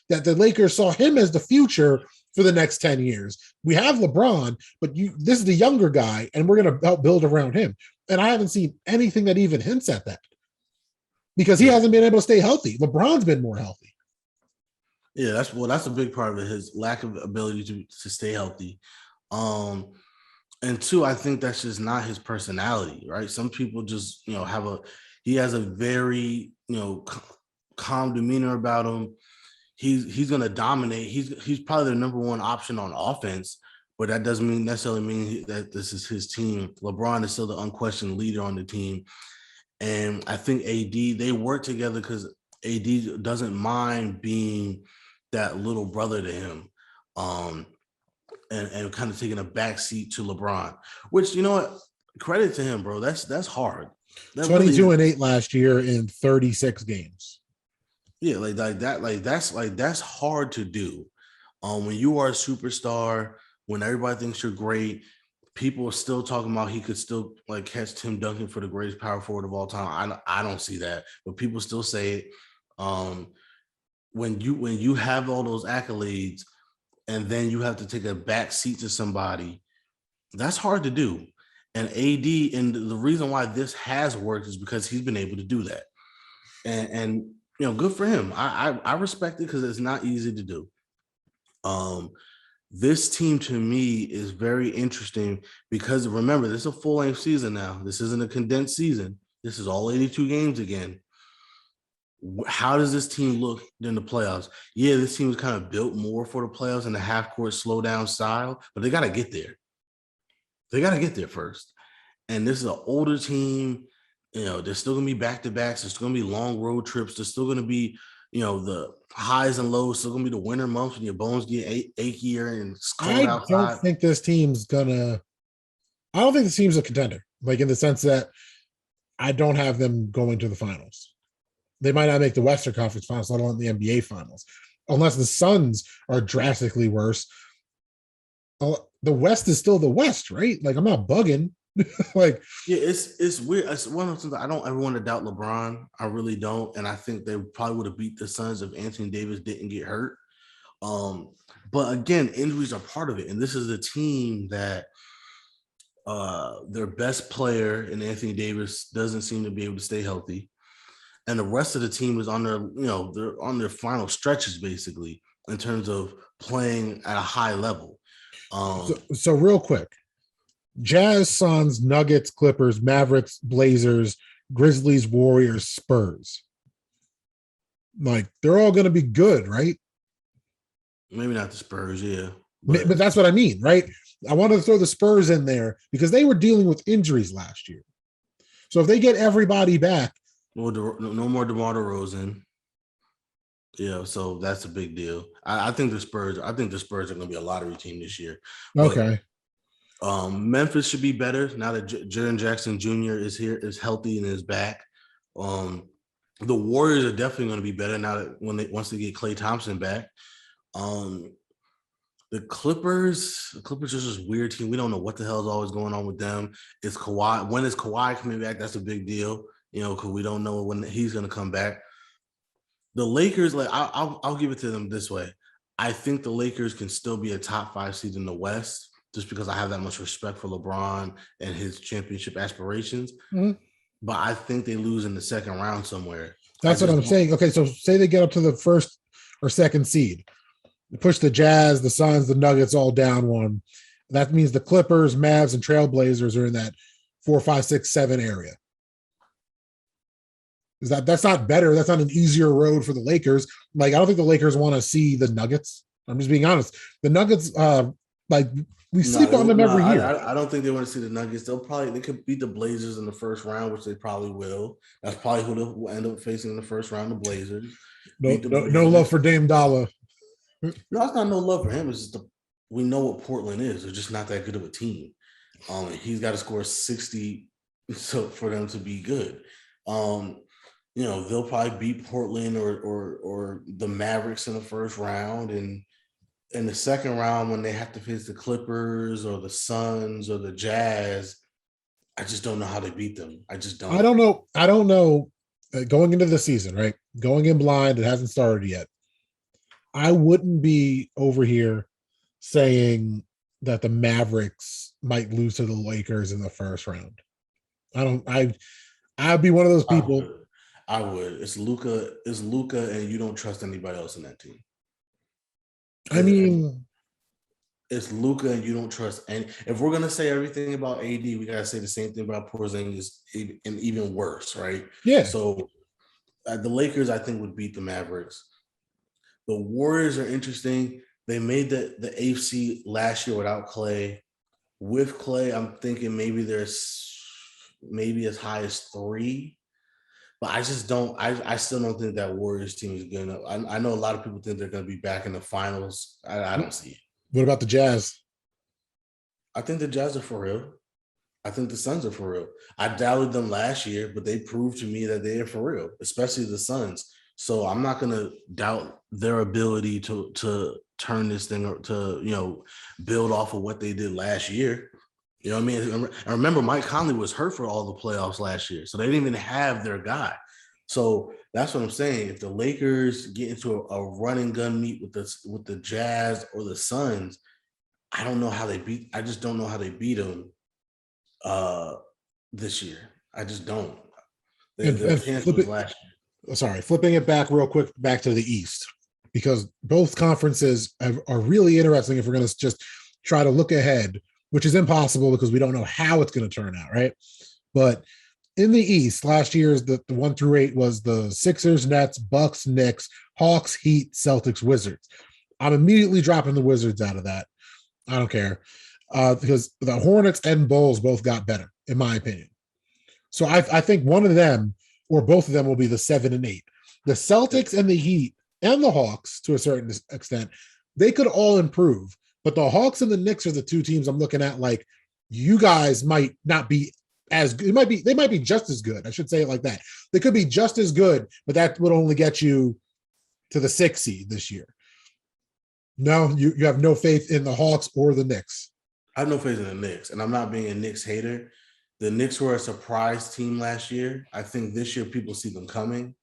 that the Lakers saw him as the future for the next 10 years. We have LeBron, but this is the younger guy, and we're going to help build around him. And I haven't seen anything that even hints at that, because he hasn't been able to stay healthy. LeBron's been more healthy. Yeah, that's a big part of it, his lack of ability to stay healthy. And 2, I think that's just not his personality, right? Some people just, he has a very, calm demeanor about him. He's going to dominate. He's probably the number 1 option on offense, but that doesn't necessarily mean that this is his team. LeBron is still the unquestioned leader on the team. And I think AD, they work together because AD doesn't mind being that little brother to him. And kind of taking a backseat to LeBron, which, you know what, credit to him, bro. That's hard. That 22-8 last year in 36 games. Yeah, that's hard to do. When you are a superstar, when everybody thinks you're great, people are still talking about he could still catch Tim Duncan for the greatest power forward of all time. I don't see that, but people still say it. When you have all those accolades, and then you have to take a back seat to somebody, that's hard to do. And AD, and the reason why this has worked is because he's been able to do that. And good for him. I respect it, because it's not easy to do. This team to me is very interesting, because remember, this is a full-length season now. This isn't a condensed season. This is all 82 games again. How does this team look in the playoffs? Yeah, this team is kind of built more for the playoffs in the half-court slow-down style, but they got to get there. They got to get there first. And this is an older team. There's still going to be back-to-backs. There's going to be long road trips. There's still going to be, the highs and lows. Still going to be the winter months when your bones get achier and it's cold outside. I don't think this team's a contender, in the sense that I don't have them going to the finals. They might not make the Western Conference Finals, let alone the NBA Finals, unless the Suns are drastically worse. The West is still the West, right? I'm not bugging. Like, yeah, it's weird. It's one of those things. I don't ever want to doubt LeBron. I really don't, and I think they probably would have beat the Suns if Anthony Davis didn't get hurt. But again, injuries are part of it, and this is a team that their best player in Anthony Davis doesn't seem to be able to stay healthy, and the rest of the team is on their, they're on their final stretches basically in terms of playing at a high level. So real quick, Jazz, Suns, Nuggets, Clippers, Mavericks, Blazers, Grizzlies, Warriors, Spurs. Like, they're all going to be good, right? Maybe not the Spurs, yeah. But that's what I mean, right? I wanted to throw the Spurs in there because they were dealing with injuries last year. So if they get everybody back. Well, no more DeMar DeRozan. Yeah, so that's a big deal. I think the Spurs are going to be a lottery team this year. Okay. But, Memphis should be better now that Jaren Jackson Jr. is healthy and is back. The Warriors are definitely going to be better now that once they get Klay Thompson back. The Clippers are just this weird team. We don't know what the hell is always going on with them. Is Kawhi? When is Kawhi coming back? That's a big deal, because we don't know when he's going to come back. The Lakers, like I'll give it to them this way. I think the Lakers can still be a top 5 seed in the West just because I have that much respect for LeBron and his championship aspirations. Mm-hmm. But I think they lose in the second round somewhere. That's what I'm saying. Okay, so say they get up to the first or second seed. Push the Jazz, the Suns, the Nuggets all down one. That means the Clippers, Mavs, and Trailblazers are in that 4, 5, 6, 7 area. That's not better? That's not an easier road for the Lakers. Like, I don't think the Lakers want to see the Nuggets. I'm just being honest. The Nuggets, we sleep on them every year. I don't think they want to see the Nuggets. They could beat the Blazers in the first round, which they probably will. That's probably who they'll end up facing in the first round, the Blazers. No love for Dame Dollar. No, it's not no love for him. It's just we know what Portland is. They're just not that good of a team. He's got to score 60 for them to be good. They'll probably beat Portland or the Mavericks in the first round, and in the second round when they have to face the Clippers or the Suns or the Jazz, I just don't know how they beat them. I just don't. I don't know. Going into the season, right? Going in blind, it hasn't started yet. I wouldn't be over here saying that the Mavericks might lose to the Lakers in the first round. I'd be one of those people. I would. It's Luka, and you don't trust anybody else in that team. I mean, it's Luka, and you don't trust any. If we're gonna say everything about AD, we gotta say the same thing about Porzingis, and even worse, right? Yeah. So the Lakers, I think, would beat the Mavericks. The Warriors are interesting. They made the AFC last year without Klay. With Klay, I'm thinking maybe there's as high as 3. But I just don't. I still don't think that Warriors team is good enough. I know a lot of people think they're going to be back in the finals. I don't see it. What about the Jazz? I think the Jazz are for real. I think the Suns are for real. I doubted them last year, but they proved to me that they are for real, especially the Suns. So I'm not going to doubt their ability to turn this thing to, build off of what they did last year. You know what I mean? I remember Mike Conley was hurt for all the playoffs last year, so they didn't even have their guy. So that's what I'm saying. If the Lakers get into a run and gun meet with the Jazz or the Suns, I don't know how they beat. I just don't know how they beat them this year. I just don't. Their chance was last year. Sorry, flipping it back real quick back to the East, because both conferences are really interesting if we're going to just try to look ahead, which is impossible because we don't know how it's going to turn out, right? But in the East, last year's the 1 through 8 was the Sixers, Nets, Bucks, Knicks, Hawks, Heat, Celtics, Wizards. I'm immediately dropping the Wizards out of that. I don't care because the Hornets and Bulls both got better, in my opinion. So I think one of them or both of them will be the 7 and 8. The Celtics and the Heat and the Hawks, to a certain extent, they could all improve. But the Hawks and the Knicks are the 2 teams I'm looking at. Like, you guys might not be as good. They might be just as good. I should say it like that. They could be just as good, but that would only get you to the 6 seed this year. No, you have no faith in the Hawks or the Knicks. I have no faith in the Knicks, and I'm not being a Knicks hater. the Knicks were a surprise team last year. I think this year people see them coming.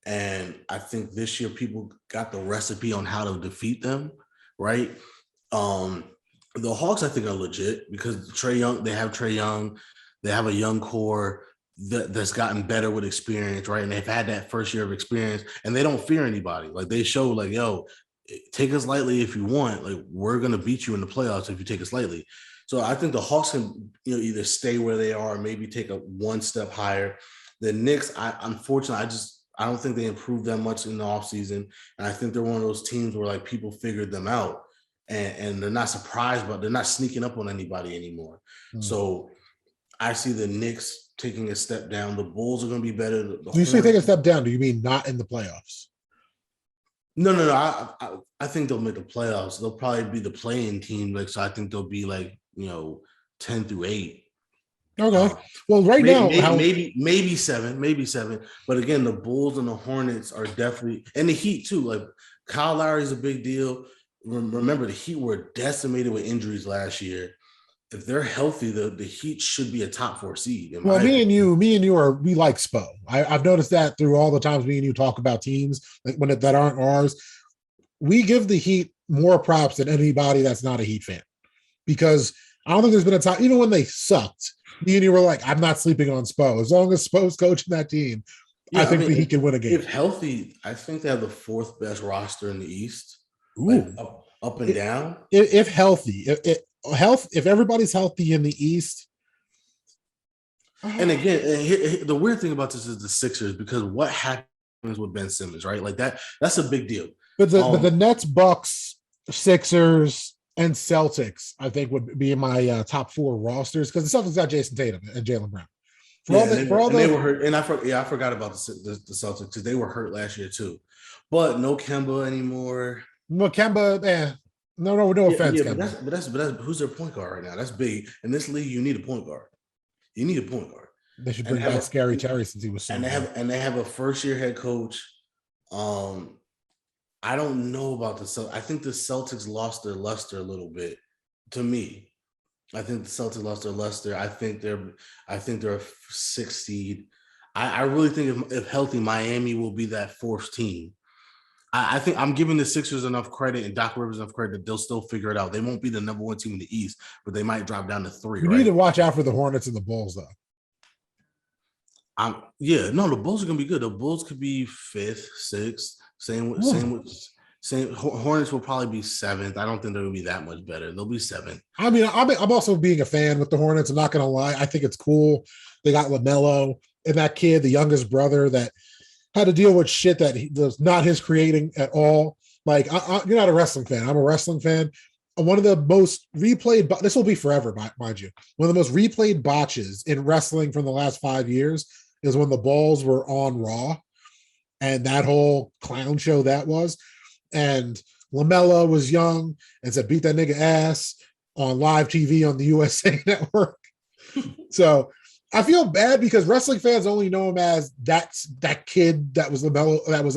And I think this year people got the recipe on how to defeat them, right? The Hawks, I think, are legit because Trae Young, they have Trae Young, they have a young core that's gotten better with experience, right? And they've had that first year of experience, and they don't fear anybody. Like they show, like, yo, take us lightly if you want. Like we're gonna beat you in the playoffs if you take us lightly. So I think the Hawks can, either stay where they are, or maybe take a one step higher. The Knicks, unfortunately, I don't think they improved that much in the offseason. And I think they're one of those teams where like people figured them out and they're not surprised, but they're not sneaking up on anybody anymore. So I see the Knicks taking a step down. The Bulls are going to be better. Do you say take a step down? Do you mean not in the playoffs? No. I think they'll make the playoffs. They'll probably be the playing team. Like, so I think they'll be like, 10 through 8. Okay. Well, maybe seven. But again, the Bulls and the Hornets are definitely, and the Heat too. Like Kyle Lowry is a big deal. Remember, the Heat were decimated with injuries last year. If they're healthy, the Heat should be a top 4 seed. Well, me and you we like Spo. I've noticed that through all the times me and you talk about teams like that aren't ours. We give the Heat more props than anybody that's not a Heat fan, because I don't think there's been a time, even when they sucked, me and you were like, I'm not sleeping on Spo. As long as Spo's coaching that team, I think that he can win a game. If healthy, I think they have the 4th best roster in the East. Like up and down. If healthy, if everybody's healthy in the East. And again, the weird thing about this is the Sixers, because what happens with Ben Simmons, right? Like that's a big deal. But the Nets, Bucks, Sixers, and Celtics, I think, would be in my top 4 rosters, because the Celtics got Jason Tatum and Jaylen Brown. They were hurt, and I forgot about the Celtics because they were hurt last year too. But no Kemba anymore. No Kemba, no offense, Kemba. But that's who's their point guard right now? That's big in this league. You need a point guard. They should bring back Scary Terry since he was so. And they have a first-year head coach. I don't know about the Celtics. I think the Celtics lost their luster a little bit. To me, I think the Celtics lost their luster. I think they're a 6th seed. I really think if healthy, Miami will be that 4th team. I think I'm giving the Sixers enough credit and Doc Rivers enough credit that they'll still figure it out. They won't be the number 1 team in the East, but they might drop down to 3. You need to watch out for the Hornets and the Bulls, though. The Bulls are gonna be good. The Bulls could be 5th, 6th. Same Hornets will probably be 7th. I don't think they're gonna be that much better. They'll be 7th. I mean, I'm also being a fan with the Hornets. I'm not gonna lie. I think it's cool. They got LaMelo and that kid, the youngest brother, that had to deal with shit that was not his creating at all. Like, you're not a wrestling fan. I'm a wrestling fan. One of the most replayed, this will be forever, mind you, one of the most replayed botches in wrestling from the last 5 years is when the balls were on Raw and that whole clown show that was. And LaMelo was young and said, beat that nigga ass on live TV on the USA Network. So I feel bad because wrestling fans only know him as that kid that was LaMelo, that was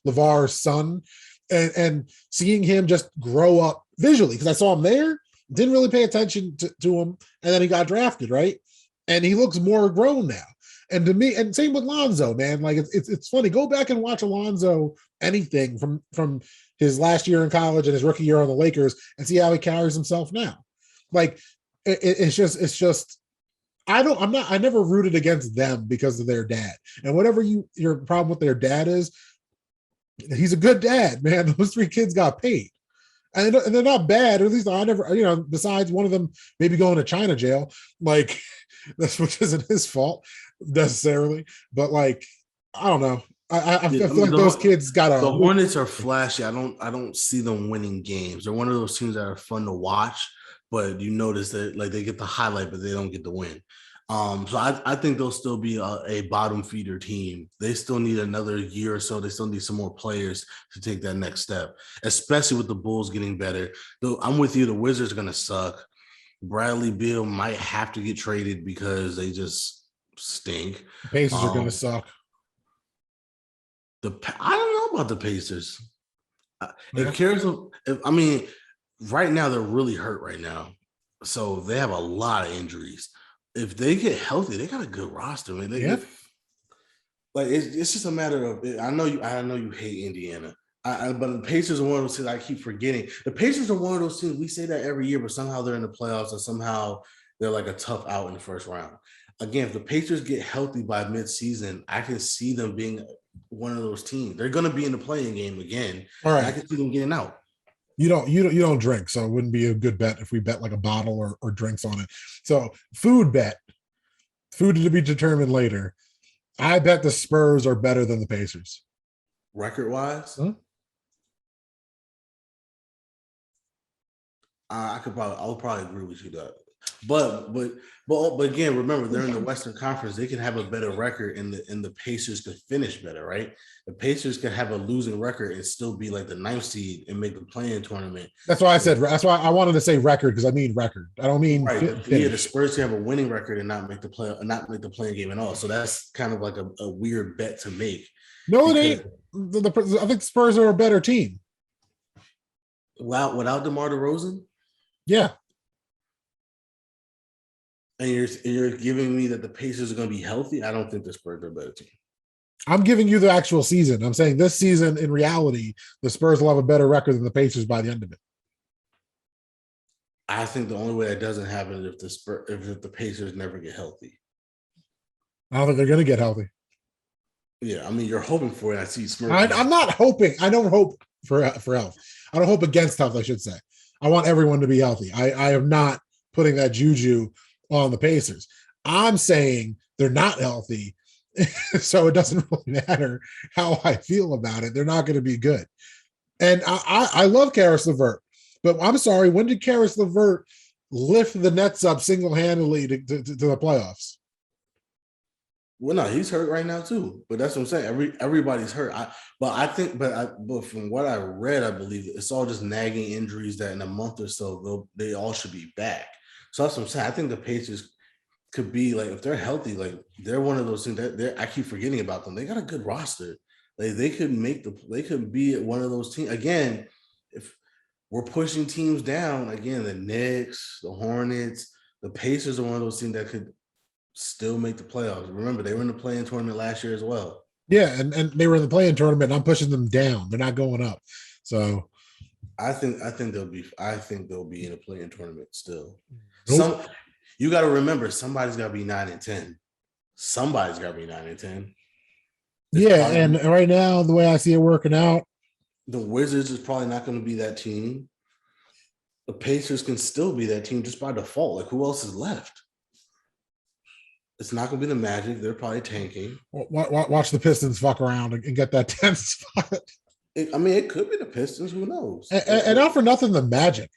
LeVar's son, and seeing him just grow up visually, because I saw him there, didn't really pay attention to him, and then he got drafted, right? And he looks more grown now. And to me, and same with Lonzo, man. Like it's funny. Go back and watch Alonzo anything from his last year in college and his rookie year on the Lakers and see how he carries himself now. Like it's just. I never rooted against them because of their dad. And whatever your problem with their dad is, he's a good dad, man. Those 3 kids got paid. And they're not bad, or at least I never, besides one of them maybe going to China jail, like which isn't his fault necessarily. But like, I don't know. I feel like those kids got the Hornets are flashy. I don't see them winning games. They're one of those teams that are fun to watch, but you notice that like they get the highlight, but they don't get the win. So I think they'll still be a bottom feeder team. They still need another year or so. They still need some more players to take that next step, especially with the Bulls getting better. Though I'm with you, the Wizards are gonna suck. Bradley Beal might have to get traded because they just stink. The Pacers are gonna suck. I don't know about the Pacers. Yeah. Right now they're really hurt right now, so they have a lot of injuries. if they get healthy, they got a good roster. Man. Like it's just a matter of. I know you hate Indiana, but the Pacers are one of those teams I keep forgetting. The Pacers are one of those teams we say that every year, but somehow they're in the playoffs and somehow they're like a tough out in the first round. Again, if the Pacers get healthy by midseason, I can see them being one of those teams. They're going to be in the playing game again. All right, I can see them getting out. You don't drink, so it wouldn't be a good bet if we bet like a bottle or drinks on it. So food to be determined later. I bet the Spurs are better than the Pacers. Record wise? Huh? I'll probably agree with you that. But again, remember they're in the Western Conference. They can have a better record, and the Pacers could finish better, right? The Pacers can have a losing record and still be like the 9th seed and make the play-in tournament. That's why I said. That's why I wanted to say record because I mean record. I don't mean right. Yeah, the Spurs can have a winning record and not make the play-in game at all. So that's kind of like a weird bet to make. No, it ain't. I think the Spurs are a better team. Without DeMar DeRozan? Yeah. And you're giving me that the Pacers are going to be healthy? I don't think the Spurs are a better team. I'm giving you the actual season. I'm saying this season, in reality, the Spurs will have a better record than the Pacers by the end of it. I think the only way that doesn't happen is if the Pacers never get healthy. I don't think they're going to get healthy. Yeah, I mean, you're hoping for it. I see Smurf. I'm not hoping. I don't hope for health. I don't hope against health, I should say. I want everyone to be healthy. I am not putting that juju on the Pacers. I'm saying they're not healthy, so it doesn't really matter how I feel about it. They're not going to be good. And I love Karis LeVert, but I'm sorry, when did Karis LeVert lift the Nets up single-handedly to the playoffs? Well, no, he's hurt right now too. But that's what I'm saying. Everybody's hurt. But from what I read, I believe it's all just nagging injuries that in a month or so they all should be back. So that's what I'm saying. I think the Pacers could be like, if they're healthy, like they're one of those things that I keep forgetting about them. They got a good roster. Like they could be one of those teams again. If we're pushing teams down again, the Knicks, the Hornets, the Pacers are one of those teams that could still make the playoffs. Remember, they were in the play-in tournament last year as well. Yeah, and they were in the play-in tournament. I'm pushing them down. They're not going up. So I think they'll be in a play-in tournament still. Nope. You got to remember, somebody's got to be 9-10. Somebody's got to be 9-10. Yeah, and right now, the way I see it working out, the Wizards is probably not going to be that team. The Pacers can still be that team just by default. Like, who else is left? It's not going to be the Magic. They're probably tanking. Watch the Pistons fuck around and get that 10th spot. It could be the Pistons. Who knows? And not for nothing, the Magic.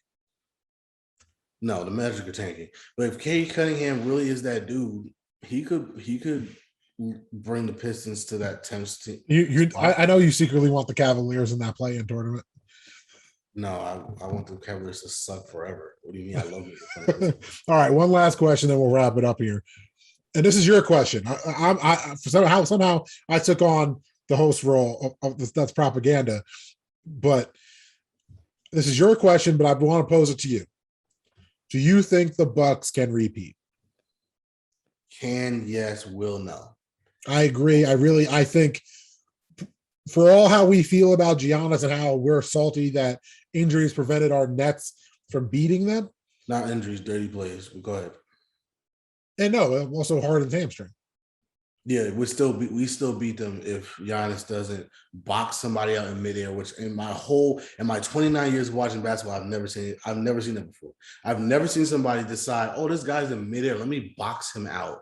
No, the Magic are tanking. But if Cade Cunningham really is that dude, he could bring the Pistons to that 10th team. I know you secretly want the Cavaliers in that play-in tournament. No, I want the Cavaliers to suck forever. What do you mean? I love you. All right, one last question, then we'll wrap it up here. And this is your question. Somehow I took on the host role of this. That's propaganda, but this is your question. But I want to pose it to you. Do you think the Bucks can repeat? Can, yes, will, no. I agree. I think for all how we feel about Giannis and how we're salty that injuries prevented our Nets from beating them. Not injuries, dirty plays. Go ahead. And no, also Harden's hamstring. Yeah, we still beat them if Giannis doesn't box somebody out in midair, which in my 29 years of watching basketball, I've never seen that before. I've never seen somebody decide, oh, this guy's in midair, let me box him out.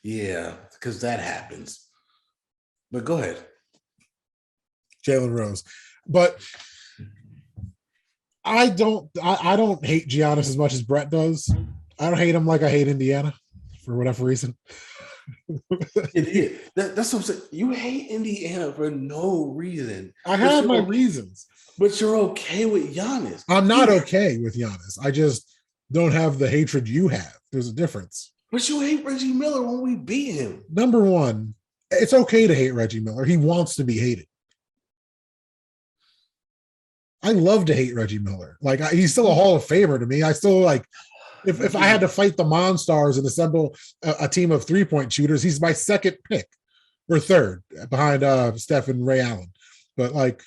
Yeah, because that happens. But go ahead. Jalen Rose. But I don't hate Giannis as much as Brett does. I don't hate him like I hate Indiana for whatever reason. That's what I'm saying. You hate Indiana for no reason. I have my reasons. But you're okay with Giannis. I'm not okay with Giannis. I just don't have the hatred you have. There's a difference. But you hate Reggie Miller when we beat him. Number one, it's okay to hate Reggie Miller. He wants to be hated. I love to hate Reggie Miller. Like, he's still a Hall of Famer to me. I still like, if I had to fight the Monstars and assemble a team of 3-point shooters, he's my second pick or third behind Steph and Ray Allen. But like,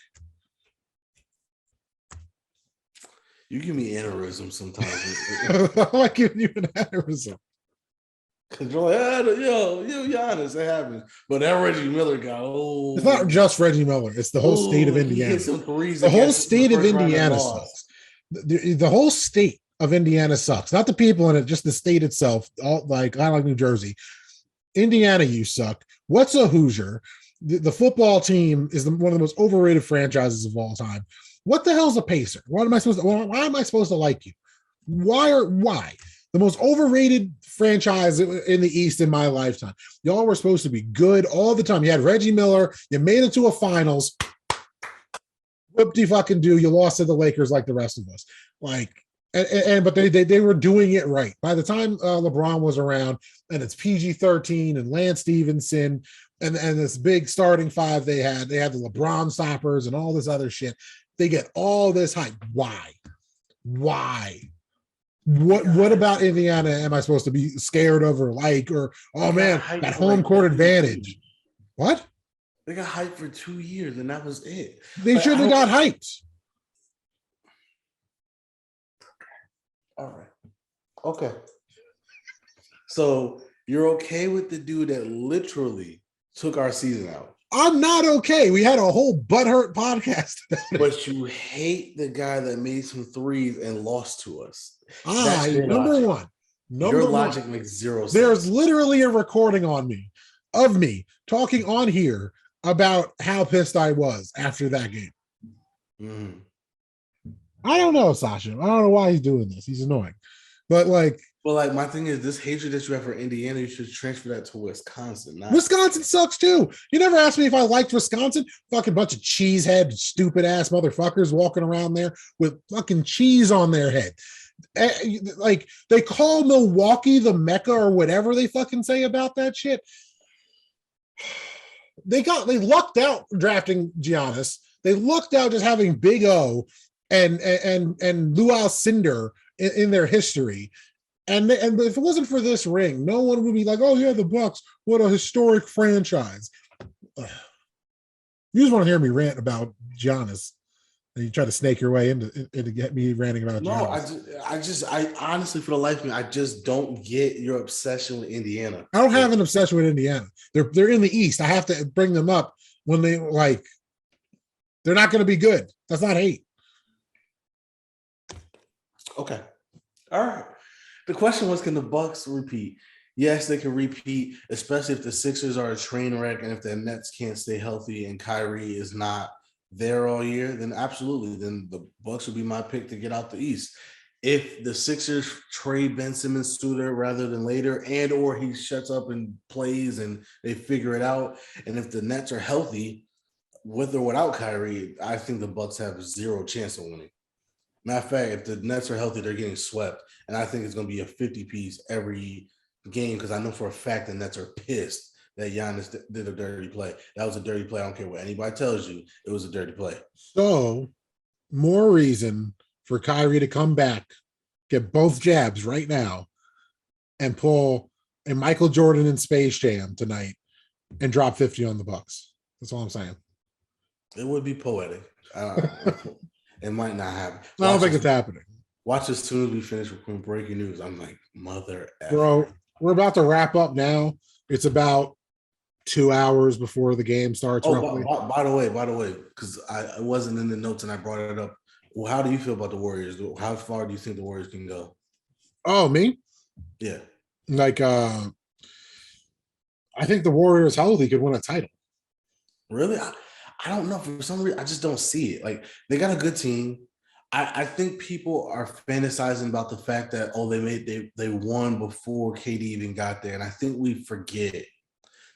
you give me aneurysm sometimes. I'm like giving you an aneurysm. Cause you're like, yo, Giannis, it happens. But that Reggie Miller guy, it's not just Reggie Miller; it's the whole state of Indiana. The whole state of Indiana sucks. The whole state of Indiana sucks. Not the people in it, just the state itself. All like I like New Jersey, Indiana. You suck. What's a Hoosier? The football team is one of the most overrated franchises of all time. What the hell's a Pacer? Why am I supposed to like you? Why? The most overrated franchise in the East in my lifetime. Y'all were supposed to be good all the time. You had Reggie Miller. You made it to a finals. Whoop-de-fucking-do. You lost to the Lakers like the rest of us. Like, but they were doing it right. By the time LeBron was around, and it's PG-13 and Lance Stevenson and this big starting five they had the LeBron stoppers and all this other shit. They get all this hype. Why? What about Indiana am I supposed to be scared of or like, or, oh man, that home court advantage? What? They got hyped for 2 years and that was it. They shouldn't have got hyped. All right. Okay. So you're okay with the dude that literally took our season out? I'm not okay. We had a whole butthurt podcast about it. But you hate the guy that made some threes and lost to us. Number one. Your logic makes zero sense. There's literally a recording of me talking on here about how pissed I was after that game. Mm. I don't know, Sasha. I don't know why he's doing this. He's annoying. But like, well, my thing is this hatred that you have for Indiana, you should transfer that to Wisconsin. Wisconsin sucks too. You never asked me if I liked Wisconsin. Fucking bunch of cheesehead, stupid ass motherfuckers walking around there with fucking cheese on their head. Like they call Milwaukee the Mecca or whatever they fucking say about that shit. They lucked out drafting Giannis. They lucked out just having Big O and Lou Alcindor in their history. And if it wasn't for this ring, no one would be like, oh yeah, the Bucks, what a historic franchise. You just want to hear me rant about Giannis. And you try to snake your way into get me ranting about Giannis. No, I honestly, for the life of me, I just don't get your obsession with Indiana. I don't have an obsession with Indiana. They're in the East. I have to bring them up when they're not going to be good. That's not hate. Okay. All right. The question was, can the Bucks repeat? Yes, they can repeat, especially if the Sixers are a train wreck and if the Nets can't stay healthy and Kyrie is not there all year, then absolutely. Then the Bucks would be my pick to get out the East. If the Sixers trade Ben Simmons sooner rather than later, and or he shuts up and plays and they figure it out, and if the Nets are healthy, with or without Kyrie, I think the Bucks have zero chance of winning. Matter of fact, if the Nets are healthy, they're getting swept, and I think it's going to be a 50-piece every game because I know for a fact the Nets are pissed that Giannis did a dirty play. That was a dirty play. I don't care what anybody tells you. It was a dirty play. So, more reason for Kyrie to come back, get both jabs right now, and pull a Michael Jordan in Space Jam tonight and drop 50 on the Bucks. That's all I'm saying. It would be poetic. It might not happen. I don't think it's happening. Watch as soon as we finish with breaking news. I'm like, mother effer. Bro, we're about to wrap up now. It's about 2 hours before the game starts. Oh, by the way, because I wasn't in the notes and I brought it up. Well, how do you feel about the Warriors? How far do you think the Warriors can go? Oh, me? Yeah. Like, I think the Warriors healthy could win a title. Really? I don't know. For some reason, I just don't see it. Like, they got a good team. I think people are fantasizing about the fact that, they won before KD even got there. And I think we forget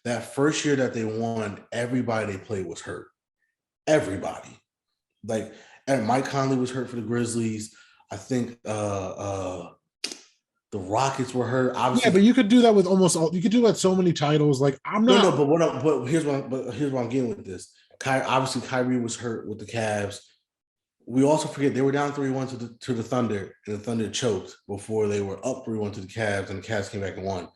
that first year that they won, everybody they played was hurt. Everybody. Like, and Mike Conley was hurt for the Grizzlies. I think the Rockets were hurt. Obviously, yeah, but you could do that with almost all. You could do that so many titles. Like, I'm not. No, but here's what I'm getting with this. Kyrie was hurt with the Cavs. we also forget they were down 3-1 to the Thunder, and the Thunder choked before they were up 3-1 to the Cavs, and the Cavs came back and won.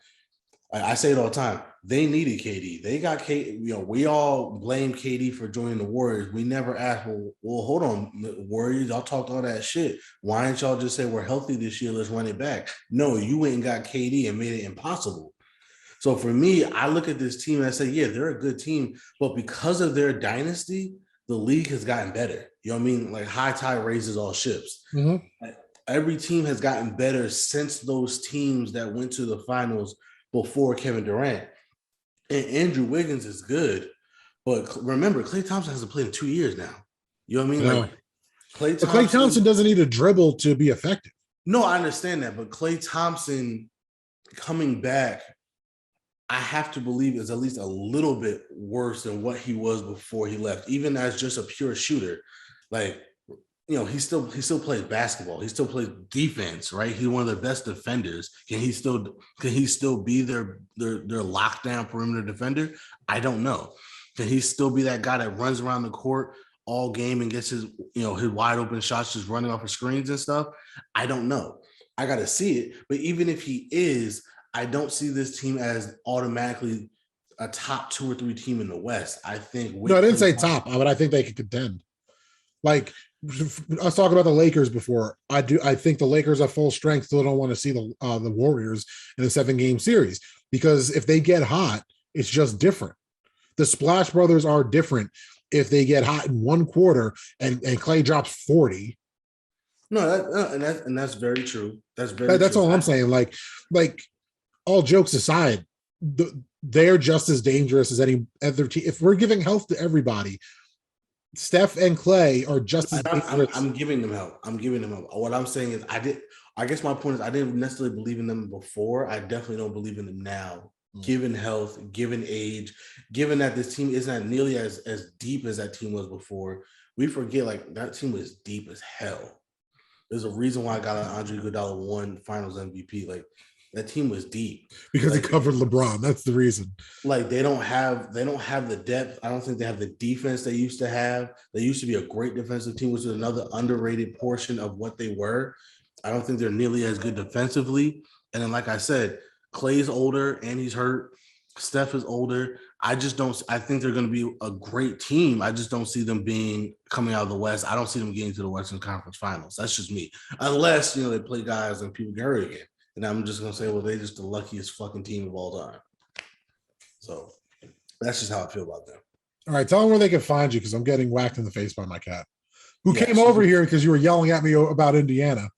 I say it all the time. They needed KD. They got KD. You know, we all blame KD for joining the Warriors. We never asked, well, hold on, Warriors. Y'all talked all that shit. Why didn't y'all just say we're healthy this year? Let's run it back. No, you went and got KD and made it impossible. So for me, I look at this team and I say, yeah, they're a good team, but because of their dynasty, the league has gotten better. You know what I mean? Like high tide raises all ships. Mm-hmm. Like, every team has gotten better since those teams that went to the finals before Kevin Durant. And Andrew Wiggins is good, but remember, Klay Thompson hasn't played in 2 years now. You know what I mean? No. Like Klay Thompson doesn't need a dribble to be effective. No, I understand that, but Klay Thompson coming back, I have to believe is at least a little bit worse than what he was before he left, even as just a pure shooter. Like, you know, he still plays basketball. He still plays defense, right? He's one of their best defenders. Can he still be their lockdown perimeter defender? I don't know. Can he still be that guy that runs around the court all game and gets his wide open shots just running off of screens and stuff? I don't know. I got to see it. But even if he is, I don't see this team as automatically a top 2 or 3 team in the West. I think. No, I didn't say top, but I think they could contend. Like, I was talking about the Lakers before. I think the Lakers at full strength still don't want to see the Warriors in a 7-game series, because if they get hot, it's just different. The Splash Brothers are different if they get hot in one quarter and Klay drops 40. No, and that's very true. That's true. All I'm saying. Like all jokes aside, they're just as dangerous as any other team. If we're giving health to everybody, Steph and Klay are just as dangerous. I'm giving them help. What I'm saying is I guess my point is I didn't necessarily believe in them before. I definitely don't believe in them now. Given health, given age, given that this team isn't nearly as deep as that team was before. We forget, like, that team was deep as hell. There's a reason why I got an Andre Iguodala won Finals MVP. Like, that team was deep because it covered LeBron. That's the reason. Like, they don't have the depth. I don't think they have the defense they used to have. They used to be a great defensive team, which is another underrated portion of what they were. I don't think they're nearly as good defensively. And then, like I said, Klay's older and he's hurt. Steph is older. I think they're going to be a great team. I just don't see them coming out of the West. I don't see them getting to the Western Conference Finals. That's just me. Unless, they play guys and people get hurt again. And I'm just going to say, well, they're just the luckiest fucking team of all time. So that's just how I feel about them. All right. Tell them where they can find you, because I'm getting whacked in the face by my cat, who came over here because you were yelling at me about Indiana.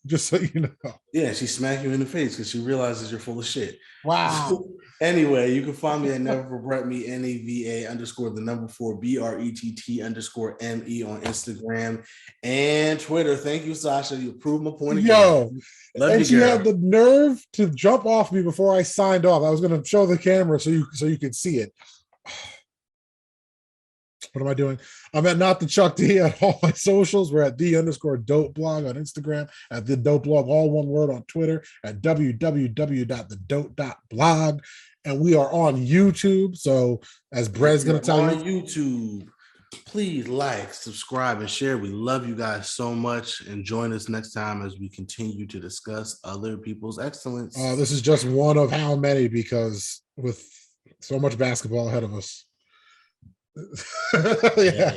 Just so you know. Yeah, she smacked you in the face because she realizes you're full of shit. Wow. Anyway, you can find me at Never for Brett Me, NAVA_4 BRETT_ME on Instagram and Twitter. Thank you, Sasha. You proved my point again. Yo, and she had the nerve to jump off me before I signed off. I was going to show the camera so you could see it. What am I doing? I'm at Not the Chuck D at all my socials. We're at D_Dope Blog on Instagram, at the Dope Blog, all one word, on Twitter, at www.thedope.blog. And we are on YouTube. So as Brad's going to tell you, on YouTube, please like, subscribe, and share. We love you guys so much. And join us next time as we continue to discuss other people's excellence. This is just one of how many, because with so much basketball ahead of us. Yeah.